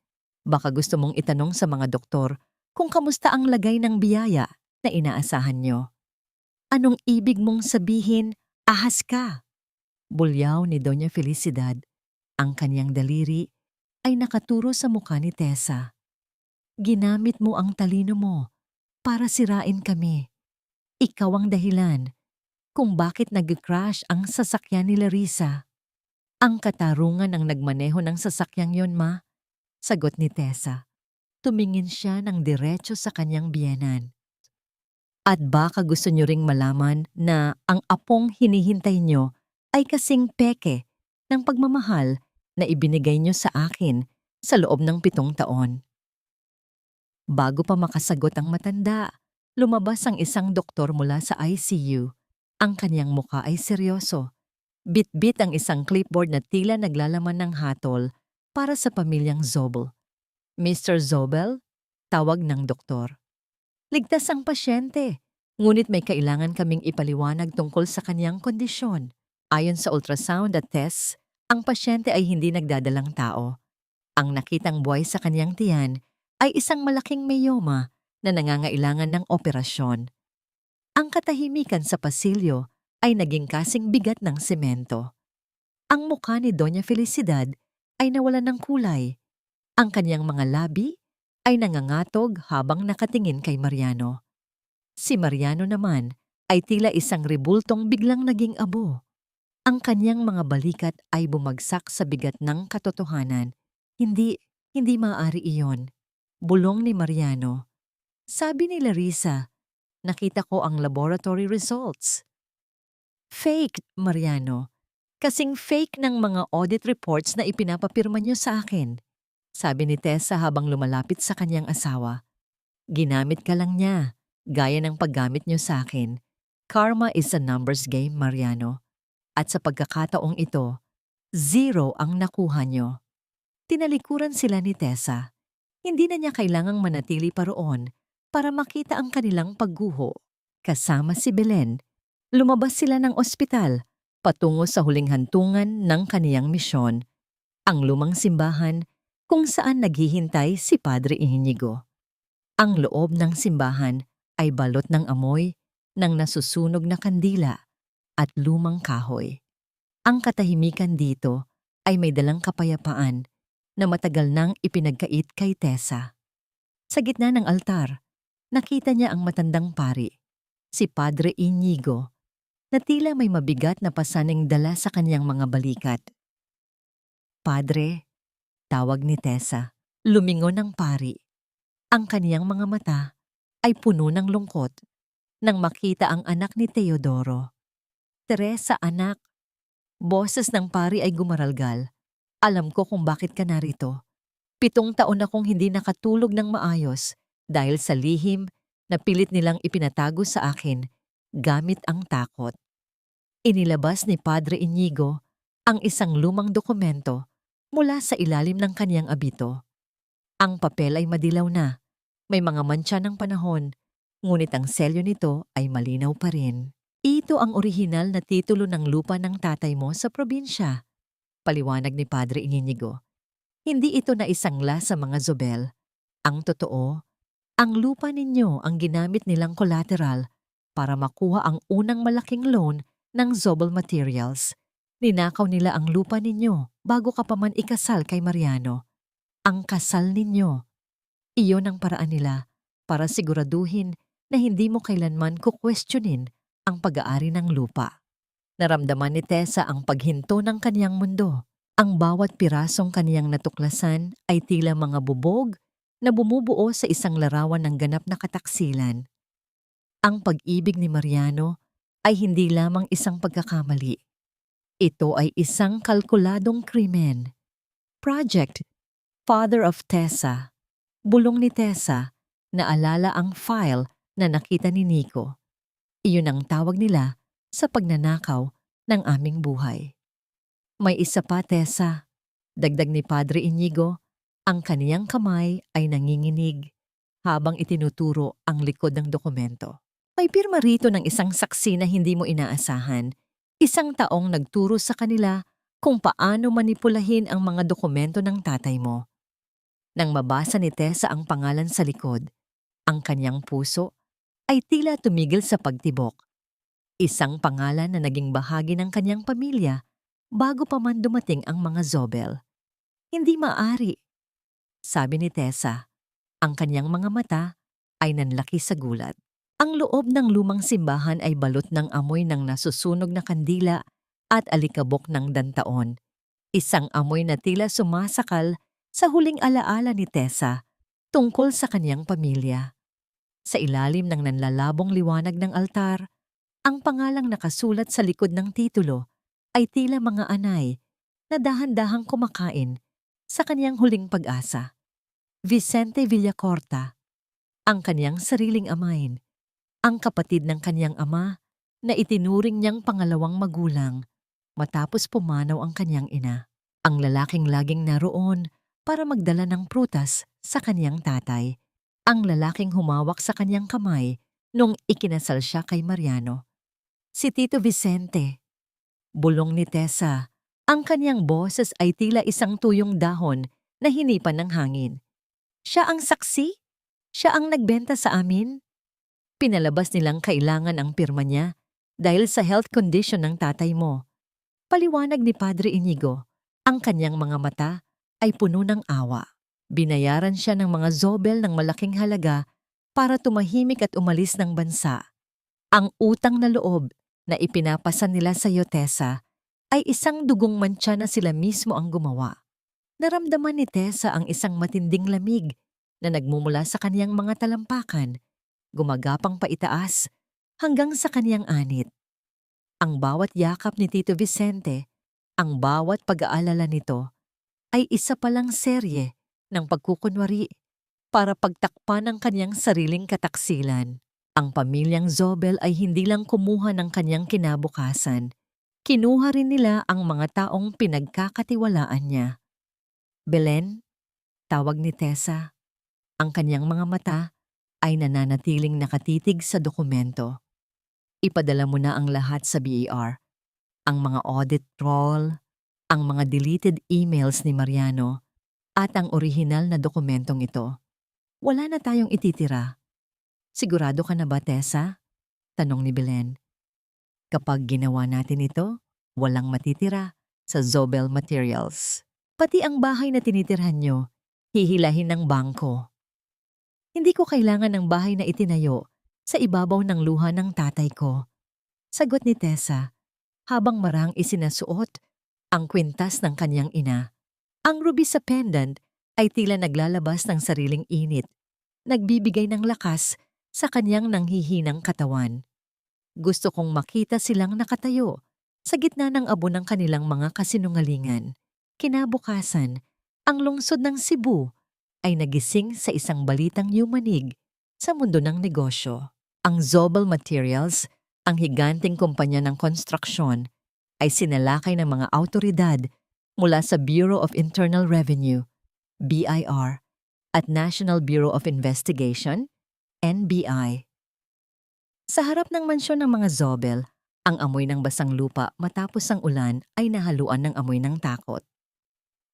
baka gusto mong itanong sa mga doktor kung kamusta ang lagay ng biyaya na inaasahan niyo. Anong ibig mong sabihin, ahas ka?" Bulyaw ni Doña Felicidad. Ang kaniyang daliri ay nakaturo sa mukha ni Tessa. "Ginamit mo ang talino mo para sirain kami. Ikaw ang dahilan kung bakit nag-crash ang sasakyan ni Larissa." "Ang katarungan ang nagmaneho ng sasakyang yon, ma," sagot ni Tessa. Tumingin siya ng diretso sa kanyang biyenan. "At baka gusto niyo ring malaman na ang apong hinihintay niyo ay kasing peke ng pagmamahal na ibinigay niyo sa akin sa loob ng 7 taon. Bago pa makasagot ang matanda, lumabas ang isang doktor mula sa ICU. Ang kanyang mukha ay seryoso. Bit-bit ang isang clipboard na tila naglalaman ng hatol para sa pamilyang Zobel. "Mr. Zobel?" Tawag ng doktor. "Ligtas ang pasyente, ngunit may kailangan kaming ipaliwanag tungkol sa kanyang kondisyon. Ayon sa ultrasound at tests, ang pasyente ay hindi nagdadalang tao. Ang nakitang buhay sa kanyang tiyan ay isang malaking myoma na nangangailangan ng operasyon." Ang katahimikan sa pasilyo ay naging kasing bigat ng semento. Ang mukha ni Doña Felicidad ay nawalan ng kulay. Ang kanyang mga labi ay nangangatog habang nakatingin kay Mariano. Si Mariano naman ay tila isang rebultong biglang naging abo. Ang kanyang mga balikat ay bumagsak sa bigat ng katotohanan. Hindi maaari iyon. Bulong ni Mariano. Sabi ni Larissa, nakita ko ang laboratory results. Fake, Mariano. Kasing fake ng mga audit reports na ipinapapirma niyo sa akin. Sabi ni Tessa habang lumalapit sa kanyang asawa. Ginamit ka lang niya, gaya ng paggamit niyo sa akin. Karma is a numbers game, Mariano. At sa pagkakataong ito, 0 ang nakuha niyo. Tinalikuran sila ni Tessa. Hindi na niya kailangang manatili pa roon para makita ang kanilang pagguho. Kasama si Belen, lumabas sila ng ospital patungo sa huling hantungan ng kaniyang misyon, ang lumang simbahan kung saan naghihintay si Padre Inigo. Ang loob ng simbahan ay balot ng amoy ng nasusunog na kandila at lumang kahoy. Ang katahimikan dito ay may dalang kapayapaan na matagal nang ipinagkait kay Tessa. Sa gitna ng altar, nakita niya ang matandang pari, si Padre Inigo, na tila may mabigat na pasaning dala sa kanyang mga balikat. Padre, tawag ni Tessa, lumingon ang pari. Ang kaniyang mga mata ay puno ng lungkot nang makita ang anak ni Teodoro. Teresa, anak. Boses ng pari ay gumaralgal. Alam ko kung bakit ka narito. 7 taon akong hindi nakatulog ng maayos dahil sa lihim na pilit nilang ipinatago sa akin gamit ang takot. Inilabas ni Padre Inigo ang isang lumang dokumento mula sa ilalim ng kanyang abito. Ang papel ay madilaw na, may mga mantsa ng panahon, ngunit ang selyo nito ay malinaw pa rin. Ito ang orihinal na titulo ng lupa ng tatay mo sa probinsya, paliwanag ni Padre Inigo. Hindi ito na isangla sa mga Zobel. Ang totoo, ang lupa ninyo ang ginamit nilang collateral para makuha ang unang malaking loan ng Zobel Materials. Ninakaw nila ang lupa ninyo bago ka pa man ikasal kay Mariano. Ang kasal ninyo. Iyon ang paraan nila para siguraduhin na hindi mo kailanman kukwestiyonin ang pag-aari ng lupa. Naramdaman ni Tessa ang paghinto ng kaniyang mundo. Ang bawat pirasong kaniyang natuklasan ay tila mga bubog na bumubuo sa isang larawan ng ganap na kataksilan. Ang pag-ibig ni Mariano ay hindi lamang isang pagkakamali. Ito ay isang kalkuladong krimen. Project Father of Tessa. Bulong ni Tessa, naalala ang file na nakita ni Nico. Iyon ang tawag nila sa pagnanakaw ng aming buhay. May isa pa, Tessa. Dagdag ni Padre Inigo, ang kaniyang kamay ay nanginginig habang itinuturo ang likod ng dokumento. May pirma rito ng isang saksi na hindi mo inaasahan. Isang taong nagturo sa kanila kung paano manipulahin ang mga dokumento ng tatay mo. Nang mabasa ni Tessa ang pangalan sa likod, ang kanyang puso ay tila tumigil sa pagtibok. Isang pangalan na naging bahagi ng kanyang pamilya bago pa man dumating ang mga Zobel. Hindi maari, sabi ni Tessa. Ang kanyang mga mata ay nanlaki sa gulat. Ang loob ng lumang simbahan ay balot ng amoy ng nasusunog na kandila at alikabok ng dantaon. Isang amoy na tila sumasakal sa huling alaala ni Tessa tungkol sa kanyang pamilya. Sa ilalim ng nanlalabong liwanag ng altar, ang pangalang nakasulat sa likod ng titulo ay tila mga anay na dahan-dahang kumakain sa kanyang huling pag-asa. Vicente Villacorta, ang kanyang sariling amain, ang kapatid ng kanyang ama na itinuring niyang pangalawang magulang matapos pumanaw ang kanyang ina. Ang lalaking laging naroon para magdala ng prutas sa kanyang tatay. Ang lalaking humawak sa kanyang kamay nung ikinasal siya kay Mariano. Si Tito Vicente. Bulong ni Tessa. Ang kanyang boses ay tila isang tuyong dahon na hinipan ng hangin. Siya ang saksi? Siya ang nagbenta sa amin? Pinalabas nilang kailangan ang pirma niya dahil sa health condition ng tatay mo. Paliwanag ni Padre Inigo, ang kanyang mga mata ay puno ng awa. Binayaran siya ng mga zobel ng malaking halaga para tumahimik at umalis ng bansa. Ang utang na loob na ipinapasa nila sa Tessa ay isang dugong mantsa na sila mismo ang gumawa. Naramdaman ni Tessa ang isang matinding lamig na nagmumula sa kaniyang mga talampakan, gumagapang paitaas hanggang sa kaniyang anit. Ang bawat yakap ni Tito Vicente, ang bawat pag-aalala nito, ay isa palang serye ng pagkukunwari para pagtakpan ang kaniyang sariling kataksilan. Ang pamilyang Zobel ay hindi lang kumuha ng kaniyang kinabukasan, kinuha rin nila ang mga taong pinagkakatiwalaan niya. Belen, tawag ni Tessa, ang kaniyang mga mata ay nananatiling nakatitig sa dokumento. Ipadala mo na ang lahat sa BER, ang mga audit roll, ang mga deleted emails ni Mariano, at ang orihinal na dokumentong ito. Wala na tayong ititira. Sigurado ka na ba, Tessa? Tanong ni Belen. Kapag ginawa natin ito, walang matitira sa Zobel Materials. Pati ang bahay na tinitirhan nyo, hihilahin ng bangko. Hindi ko kailangan ng bahay na itinayo sa ibabaw ng luha ng tatay ko. Sagot ni Tessa, habang marang isinasuot ang kwintas ng kanyang ina. Ang ruby sa pendant ay tila naglalabas ng sariling init, nagbibigay ng lakas sa kanyang nanghihinang katawan. Gusto kong makita silang nakatayo sa gitna ng abo ng kanilang mga kasinungalingan. Kinabukasan, ang lungsod ng Cebu ay nagising sa isang balitang yumanig sa mundo ng negosyo. Ang Zobel Materials, ang higanting kumpanya ng konstruksyon, ay sinalakay ng mga awtoridad mula sa Bureau of Internal Revenue, BIR, at National Bureau of Investigation, NBI. Sa harap ng mansyon ng mga Zobel, ang amoy ng basang lupa matapos ang ulan ay nahaluan ng amoy ng takot.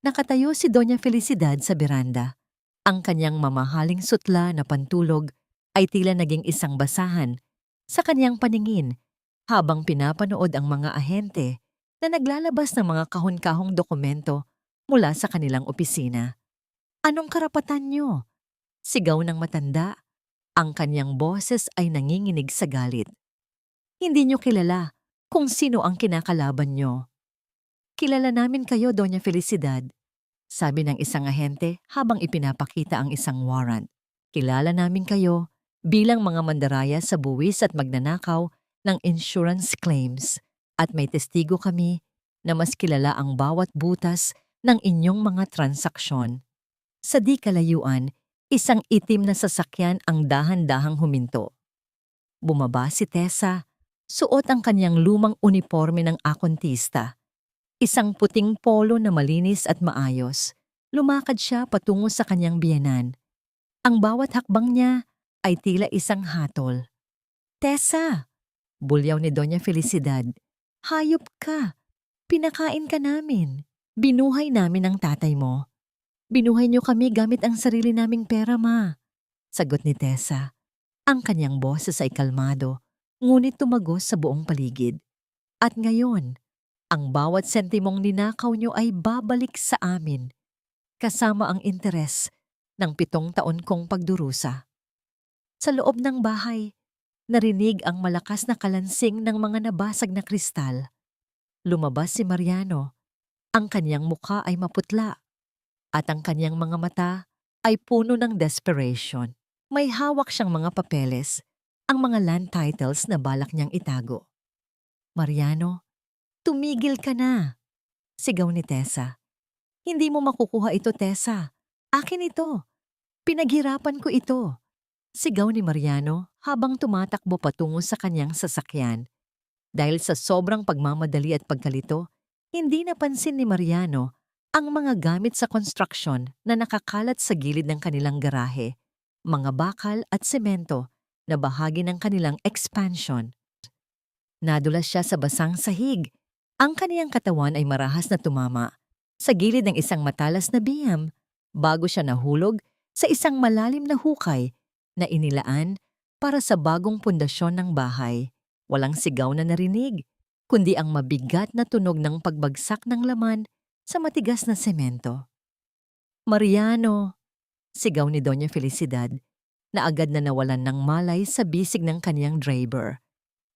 Nakatayo si Doña Felicidad sa beranda. Ang kanyang mamahaling sutla na pantulog ay tila naging isang basahan sa kanyang paningin habang pinapanood ang mga ahente na naglalabas ng mga kahon-kahong dokumento mula sa kanilang opisina. Anong karapatan nyo? Sigaw ng matanda. Ang kanyang boses ay nanginginig sa galit. Hindi nyo kilala kung sino ang kinakalaban nyo. Kilala namin kayo, Doña Felicidad, sabi ng isang ahente habang ipinapakita ang isang warrant. Kilala namin kayo bilang mga mandaraya sa buwis at magnanakaw ng insurance claims at may testigo kami na mas kilala ang bawat butas ng inyong mga transaksyon. Sa di kalayuan, isang itim na sasakyan ang dahan-dahang huminto. Bumaba si Tessa, suot ang kanyang lumang uniforme ng akontista. Isang puting polo na malinis at maayos. Lumakad siya patungo sa kanyang biyenan. Ang bawat hakbang niya ay tila isang hatol. Tessa! Bulyaw ni Doña Felicidad. Hayop ka! Pinakain ka namin. Binuhay namin ang tatay mo. Binuhay niyo kami gamit ang sarili naming pera, ma. Sagot ni Tessa. Ang kanyang boses ay kalmado, ngunit tumagos sa buong paligid. At ngayon, ang bawat sentimong ninakaw niyo ay babalik sa amin, kasama ang interes ng 7 taon kong pagdurusa. Sa loob ng bahay, narinig ang malakas na kalansing ng mga nabasag na kristal. Lumabas si Mariano. Ang kanyang mukha ay maputla at ang kanyang mga mata ay puno ng desperation. May hawak siyang mga papeles, ang mga land titles na balak niyang itago. Mariano, tumigil ka na! Sigaw ni Tessa. Hindi mo makukuha ito, Tessa. Akin ito. Pinaghirapan ko ito. Sigaw ni Mariano habang tumatakbo patungo sa kanyang sasakyan. Dahil sa sobrang pagmamadali at pagkalito, hindi napansin ni Mariano ang mga gamit sa construction na nakakalat sa gilid ng kanilang garahe, mga bakal at semento na bahagi ng kanilang expansion. Nadulas siya sa basang sahig. Ang kaniyang katawan ay marahas na tumama sa gilid ng isang matalas na biham bago siya nahulog sa isang malalim na hukay na inilaan para sa bagong pundasyon ng bahay. Walang sigaw na narinig, kundi ang mabigat na tunog ng pagbagsak ng laman sa matigas na semento. Mariano, Sigaw ni Doña Felicidad na agad na nawalan ng malay sa bisig ng kaniyang driver.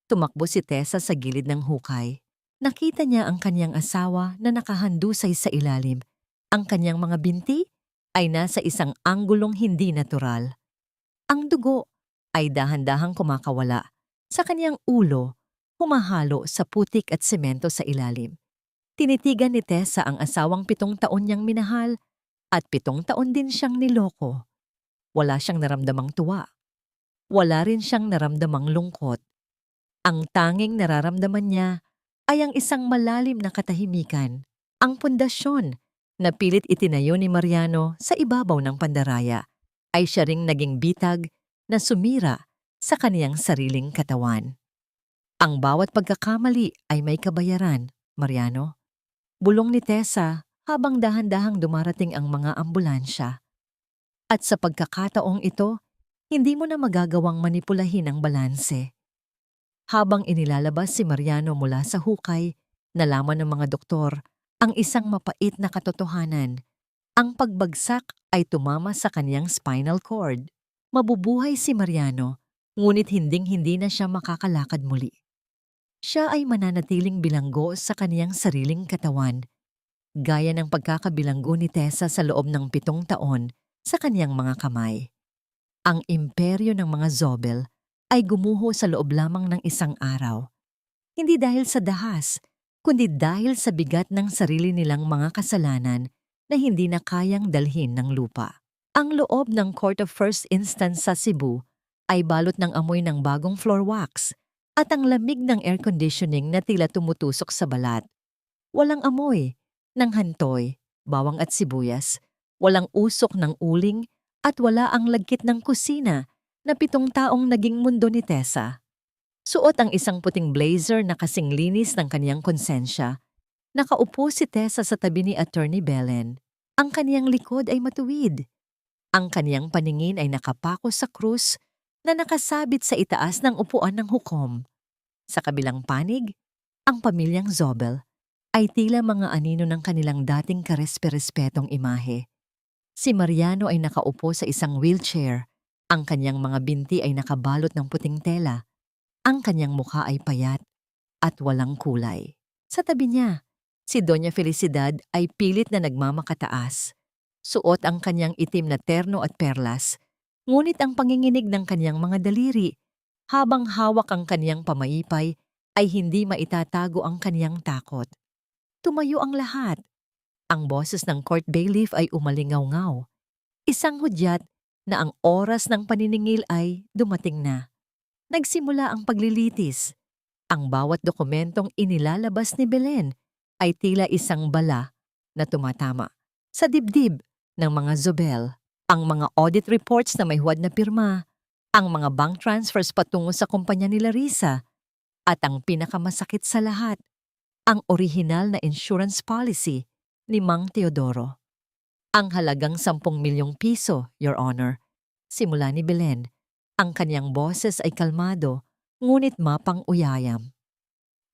Tumakbo si Tessa sa gilid ng hukay. Nakita niya ang kaniyang asawa na nakahandusay sa ilalim. Ang kaniyang mga binti ay nasa isang anggulong hindi natural. Ang dugo ay dahan-dahang kumakawala. Sa kaniyang ulo, humahalo sa putik at semento sa ilalim. Tinitigan ni Tessa ang asawang 7 taon niyang minahal at 7 taon din siyang niloko. Wala siyang naramdamang tuwa. Wala rin siyang naramdamang lungkot. Ang tanging nararamdaman niya ay ang isang malalim na katahimikan, ang pundasyon na pilit itinayo ni Mariano sa ibabaw ng pandaraya ay siya ring naging bitag na sumira sa kaniyang sariling katawan. Ang bawat pagkakamali ay may kabayaran, Mariano. Bulong ni Tessa habang dahan-dahang dumarating ang mga ambulansya. At sa pagkakataong ito, hindi mo na magagawang manipulahin ang balanse. Habang inilalabas si Mariano mula sa hukay, nalaman ng mga doktor ang isang mapait na katotohanan. Ang pagbagsak ay tumama sa kaniyang spinal cord. Mabubuhay si Mariano, ngunit hinding-hindi na siya makakalakad muli. Siya ay mananatiling bilanggo sa kaniyang sariling katawan, gaya ng pagkakabilanggo ni Tessa sa loob ng 7 taon sa kaniyang mga kamay. Ang imperyo ng mga Zobel ay gumuho sa loob lamang ng isang araw. Hindi dahil sa dahas, kundi dahil sa bigat ng sarili nilang mga kasalanan na hindi na kayang dalhin ng lupa. Ang loob ng Court of First Instance sa Cebu ay balot ng amoy ng bagong floor wax at ang lamig ng air conditioning na tila tumutusok sa balat. Walang amoy ng hantoy, bawang at sibuyas, walang usok ng uling at wala ang lagkit ng kusina na 7 taong naging mundo ni Tessa. Suot ang isang puting blazer na kasing linis ng kaniyang konsensya. Nakaupo si Tessa sa tabi ni Attorney Belen. Ang kaniyang likod ay matuwid. Ang kaniyang paningin ay nakapako sa krus na nakasabit sa itaas ng upuan ng hukom. Sa kabilang panig, ang pamilyang Zobel ay tila mga anino ng kanilang dating karespe-respetong imahe. Si Mariano ay nakaupo sa isang wheelchair. Ang kanyang mga binti ay nakabalot ng puting tela. Ang kanyang mukha ay payat at walang kulay. Sa tabi niya, si Doña Felicidad ay pilit na nagmamakataas. Suot ang kanyang itim na terno at perlas, ngunit ang panginginig ng kanyang mga daliri, habang hawak ang kanyang pamayipay, ay hindi maitatago ang kanyang takot. Tumayo ang lahat. Ang boses ng court bailiff ay umalingaw-ngaw. Isang hudyat na ang oras ng paniningil ay dumating na. Nagsimula ang paglilitis. Ang bawat dokumentong inilalabas ni Belen ay tila isang bala na tumatama sa dibdib ng mga Zobel. Ang mga audit reports na may huwad na pirma, ang mga bank transfers patungo sa kumpanya ni Larissa, at ang pinakamasakit sa lahat, ang orihinal na insurance policy ni Mang Teodoro. Ang halagang 10 milyong piso, Your Honor. Simula ni Belen, ang kanyang boses ay kalmado, ngunit mapang-uyayam.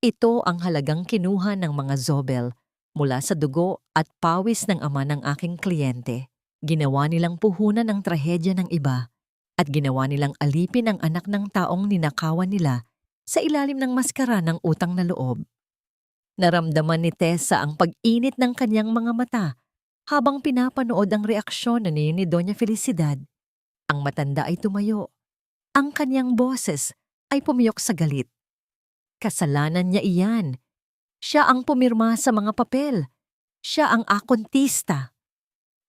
Ito ang halagang kinuha ng mga Zobel mula sa dugo at pawis ng ama ng aking kliyente. Ginawa nilang puhunan ang trahedya ng iba at ginawa nilang alipin ang anak ng taong ninakawan nila sa ilalim ng maskara ng utang na loob. Naramdaman ni Tessa ang pag-init ng kanyang mga mata habang pinapanood ang reaksyon ni Doña Felicidad. Ang matanda ay tumayo. Ang kanyang boses ay pumiyok sa galit. Kasalanan niya iyan. Siya ang pumirma sa mga papel. Siya ang akontista.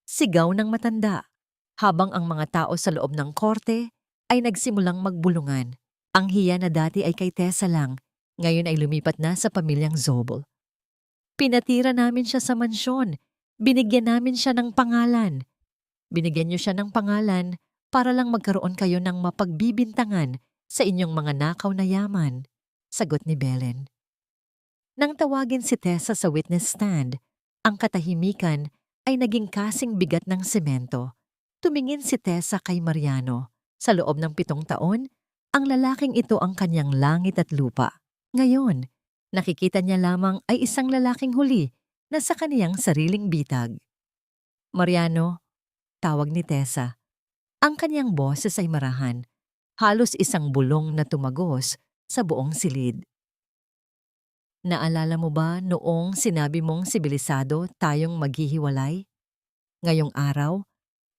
Sigaw ng matanda, habang ang mga tao sa loob ng korte ay nagsimulang magbulungan. Ang hiya na dati ay kay Tessa lang, ngayon ay lumipat na sa pamilyang Zobel. Pinatira namin siya sa mansyon. Binigyan namin siya ng pangalan. Binigyan niyo siya ng pangalan para lang magkaroon kayo ng mapagbibintangan sa inyong mga nakaw na yaman, sagot ni Belen. Nang tawagin si Tessa sa witness stand, ang katahimikan ay naging kasing bigat ng semento. Tumingin si Tessa kay Mariano. Sa loob ng 7 taon, ang lalaking ito ang kanyang langit at lupa. Ngayon, nakikita niya lamang ay isang lalaking huli na sa kaniyang sariling bitag. Mariano, Tawag ni Tessa. Ang kanyang boses ay marahan, halos isang bulong na tumagos sa buong silid. Naalala mo ba noong sinabi mong sibilisado tayong maghihiwalay? Ngayong araw,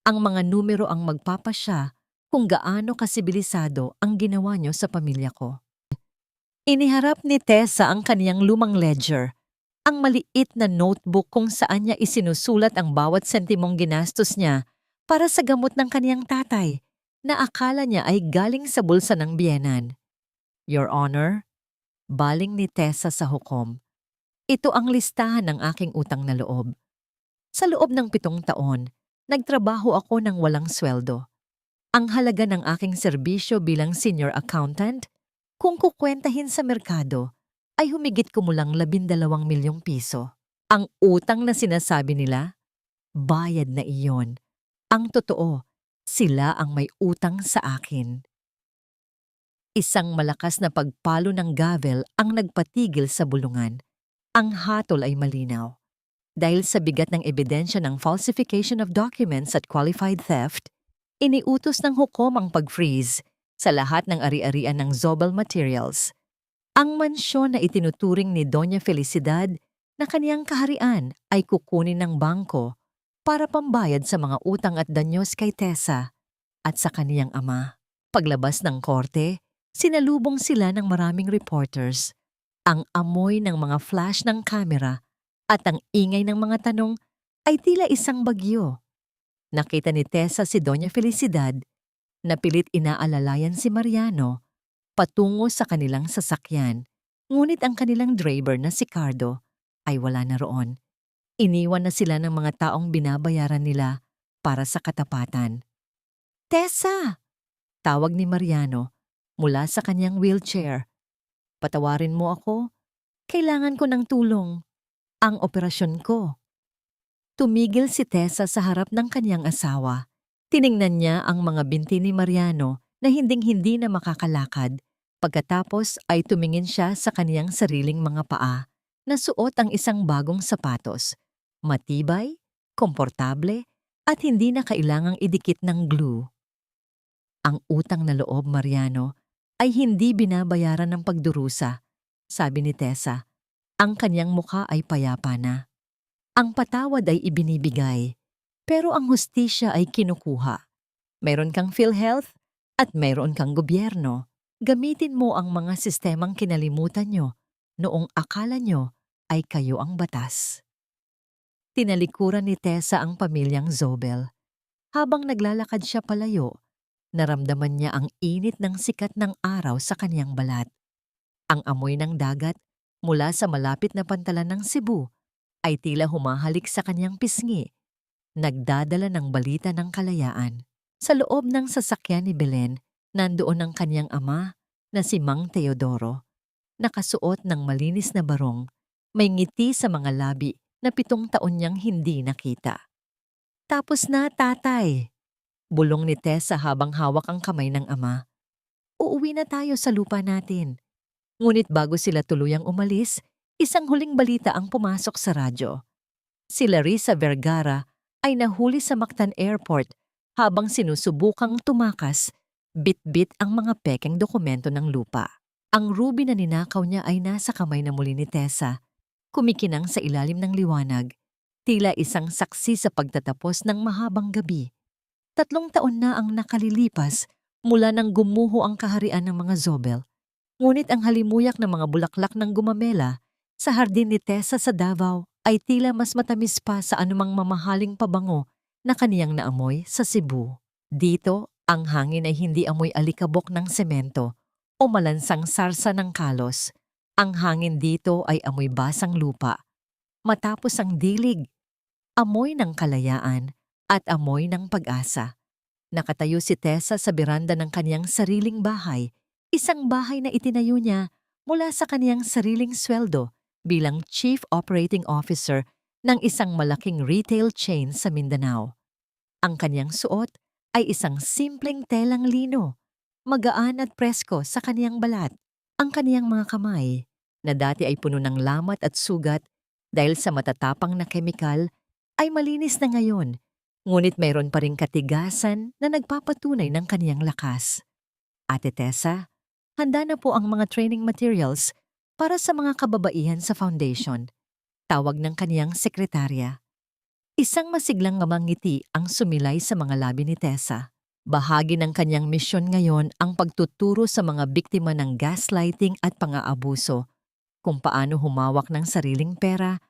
ang mga numero ang magpapasya kung gaano kasibilisado ang ginawa niyo sa pamilya ko. Iniharap ni Tessa ang kaniyang lumang ledger, ang maliit na notebook kung saan niya isinusulat ang bawat sentimong ginastos niya para sa gamot ng kaniyang tatay na akala niya ay galing sa bulsa ng biyenan. Your Honor, baling ni Tessa sa hukom. Ito ang listahan ng aking utang na loob. Sa loob ng 7 taon, nagtrabaho ako ng walang sweldo. Ang halaga ng aking serbisyo bilang senior accountant, kung kukwentahin sa merkado, ay humigit kumulang 12 milyong piso. Ang utang na sinasabi nila, bayad na iyon. Ang totoo, sila ang may utang sa akin. Isang malakas na pagpalo ng gavel ang nagpatigil sa bulungan. Ang hatol ay malinaw. Dahil sa bigat ng ebidensya ng falsification of documents at qualified theft, iniutos ng hukom ang pag-freeze sa lahat ng ari-arian ng Zobel Materials. Ang mansyon na itinuturing ni Doña Felicidad na kaniyang kaharian ay kukunin ng bangko para pambayad sa mga utang at danyos kay Tessa at sa kaniyang ama. Paglabas ng korte, sinalubong sila ng maraming reporters. Ang amoy ng mga flash ng kamera at ang ingay ng mga tanong ay tila isang bagyo. Nakita ni Tessa si Doña Felicidad na pilit inaalalayan si Mariano patungo sa kanilang sasakyan, ngunit ang kanilang driver na si Cardo ay wala na roon. Iniwan na sila ng mga taong binabayaran nila para sa katapatan. Tessa! Tawag ni Mariano mula sa kanyang wheelchair. Patawarin mo ako. Kailangan ko ng tulong. Ang operasyon ko. Tumigil si Tessa sa harap ng kanyang asawa. Tiningnan niya ang mga binti ni Mariano na hinding-hindi na makakalakad. Pagkatapos ay tumingin siya sa kaniyang sariling mga paa na suot ang isang bagong sapatos. Matibay, komportable, at hindi na kailangang idikit ng glue. Ang utang na loob, Mariano, ay hindi binabayaran ng pagdurusa, sabi ni Tessa. Ang kanyang mukha ay payapa na. Ang patawad ay ibinibigay, pero ang hustisya ay kinukuha. Mayroon kang PhilHealth at mayroon kang gobyerno. Gamitin mo ang mga sistemang kinalimutan nyo noong akala nyo ay kayo ang batas. Tinalikuran ni Tessa ang pamilyang Zobel. Habang naglalakad siya palayo, naramdaman niya ang init ng sikat ng araw sa kanyang balat. Ang amoy ng dagat mula sa malapit na pantalan ng Cebu ay tila humahalik sa kanyang pisngi, nagdadala ng balita ng kalayaan. Sa loob ng sasakyan ni Belen, nandoon ang kanyang ama na si Mang Teodoro, nakasuot ng malinis na barong, may ngiti sa mga labi na 7 taon niyang hindi nakita. Tapos na, tatay, bulong ni Tessa habang hawak ang kamay ng ama. Uuwi na tayo sa lupa natin. Ngunit bago sila tuluyang umalis, isang huling balita ang pumasok sa radyo. Si Larissa Vergara ay nahuli sa Mactan Airport habang sinusubukang tumakas, bit-bit ang mga pekeng dokumento ng lupa. Ang ruby na ninakaw niya ay nasa kamay na muli ni Tessa, kumikinang sa ilalim ng liwanag, tila isang saksi sa pagtatapos ng mahabang gabi. 3 taon na ang nakalilipas mula nang gumuho ang kaharian ng mga Zobel. Ngunit ang halimuyak ng mga bulaklak ng gumamela sa hardin ni Tessa sa Davao ay tila mas matamis pa sa anumang mamahaling pabango na kaniyang naamoy sa Cebu. Dito, ang hangin ay hindi amoy alikabok ng semento o malansang sarsa ng kalos. Ang hangin dito ay amoy basang lupa. Matapos ang dilig, amoy ng kalayaan at amoy ng pag-asa. Nakatayo si Tessa sa beranda ng kaniyang sariling bahay, isang bahay na itinayo niya mula sa kaniyang sariling sweldo bilang Chief Operating Officer ng isang malaking retail chain sa Mindanao. Ang kaniyang suot ay isang simpleng telang lino, magaan at presko sa kaniyang balat. Ang kaniyang mga kamay, na dati ay puno ng lamat at sugat dahil sa matatapang na kemikal, ay malinis na ngayon, Ngunit mayroon pa ring katigasan na nagpapatunay ng kaniyang lakas. Ate Tessa, handa na po ang mga training materials para sa mga kababaihan sa foundation. Tawag ng kaniyang sekretarya. Isang masiglang ngamang ngiti ang sumilay sa mga labi ni Tessa. Bahagi ng kanyang misyon ngayon ang pagtuturo sa mga biktima ng gaslighting at pang-aabuso, kung paano humawak ng sariling pera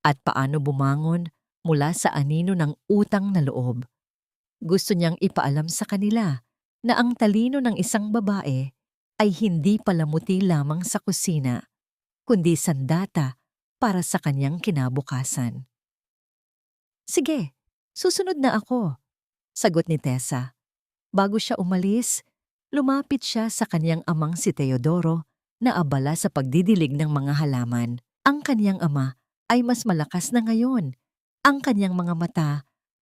at paano bumangon mula sa anino ng utang na loob. Gusto niyang ipaalam sa kanila na ang talino ng isang babae ay hindi palamuti lamang sa kusina, kundi sandata para sa kanyang kinabukasan. Sige, susunod na ako, sagot ni Tessa. Bago siya umalis, lumapit siya sa kanyang amang si Teodoro na abala sa pagdidilig ng mga halaman. Ang kanyang ama ay mas malakas na ngayon. Ang kanyang mga mata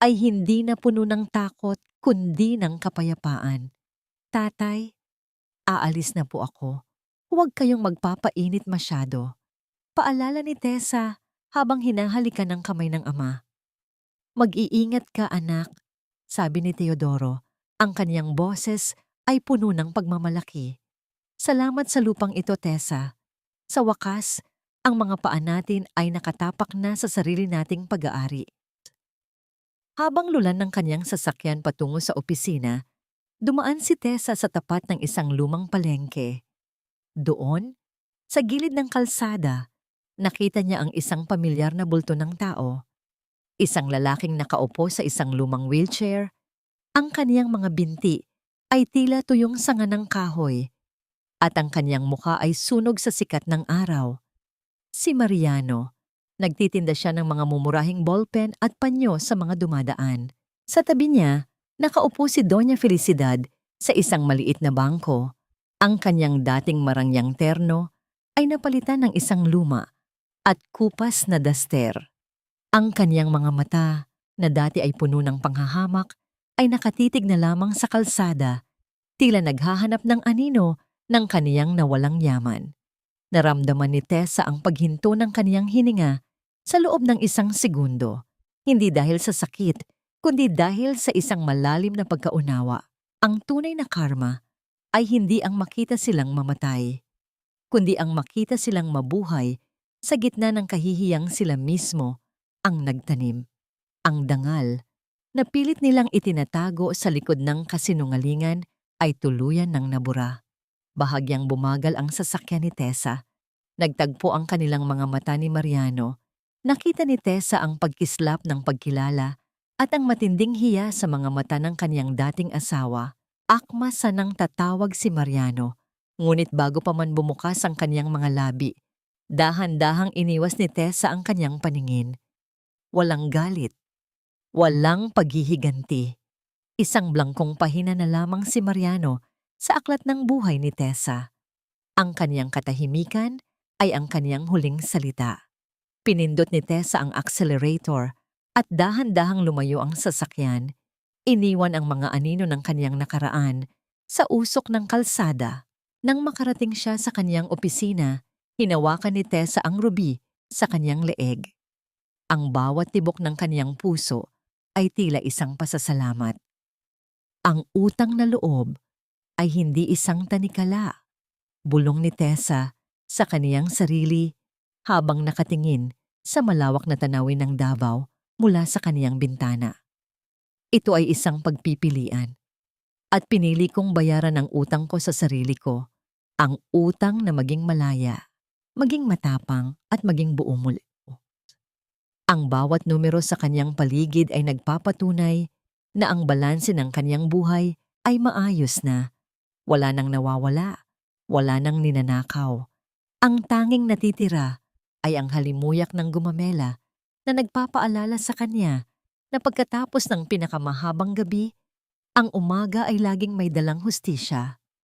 ay hindi na puno ng takot kundi ng kapayapaan. Tatay, aalis na po ako. Huwag kayong magpapainit masyado. Paalala ni Tessa habang hinahalikan ng kamay ng ama. Mag-iingat ka, anak, sabi ni Teodoro. Ang kanyang boses ay puno ng pagmamalaki. Salamat sa lupang ito, Tessa. Sa wakas, ang mga paa natin ay nakatapak na sa sarili nating pag-aari. Habang lulan ng kanyang sasakyan patungo sa opisina, dumaan si Tessa sa tapat ng isang lumang palengke. Doon, sa gilid ng kalsada, nakita niya ang isang pamilyar na bulto ng tao. Isang lalaking nakaupo sa isang lumang wheelchair. Ang kaniyang mga binti ay tila tuyong sanga ng kahoy at ang kaniyang mukha ay sunog sa sikat ng araw. Si Mariano. Nagtitinda siya ng mga mumurahing ballpen at panyo sa mga dumadaan. Sa tabi niya, nakaupo si Doña Felicidad sa isang maliit na bangko. Ang kanyang dating marangyang terno ay napalitan ng isang luma at kupas na daster. Ang kanyang mga mata, na dati ay puno ng panghahamak, ay nakatitig na lamang sa kalsada, tila naghahanap ng anino ng kaniyang nawalang yaman. Naramdaman ni Tessa ang paghinto ng kaniyang hininga sa loob ng isang segundo, hindi dahil sa sakit, kundi dahil sa isang malalim na pagkaunawa. Ang tunay na karma ay hindi ang makita silang mamatay, kundi ang makita silang mabuhay sa gitna ng kahihiyang sila mismo ang nagtanim. Ang dangal na pilit nilang itinatago sa likod ng kasinungalingan ay tuluyan ng nabura. Bahagyang bumagal ang sasakyan ni Tessa. Nagtagpo ang kanilang mga mata ni Mariano. Nakita ni Tessa ang pagkislap ng pagkilala at ang matinding hiya sa mga mata ng kaniyang dating asawa. Akma sanang tatawag si Mariano, ngunit bago pa man bumukas ang kaniyang mga labi, dahan-dahang iniwas ni Tessa ang kaniyang paningin. Walang galit. Walang paghihiganti. Isang blangkong pahina na lamang si Mariano sa aklat ng buhay ni Tessa. Ang kaniyang katahimikan ay ang kaniyang huling salita. Pinindot ni Tessa ang accelerator at dahan-dahang lumayo ang sasakyan. Iniwan ang mga anino ng kaniyang nakaraan sa usok ng kalsada. Nang makarating siya sa kaniyang opisina, hinawakan ni Tessa ang ruby sa kaniyang leeg. Ang bawat tibok ng kaniyang puso ay tila isang pasasalamat. Ang utang na loob ay hindi isang tanikala. Bulong ni Tessa sa kaniyang sarili habang nakatingin sa malawak na tanawin ng Davao mula sa kaniyang bintana. Ito ay isang pagpipilian at pinili kong bayaran ang utang ko sa sarili ko, ang utang na maging malaya, maging matapang at maging buo muli. Ang bawat numero sa kanyang paligid ay nagpapatunay na ang balanse ng kanyang buhay ay maayos na. Wala nang nawawala, wala nang ninanakaw. Ang tanging natitira ay ang halimuyak ng gumamela na nagpapaalala sa kanya na pagkatapos ng pinakamahabang gabi, ang umaga ay laging may dalang hustisya.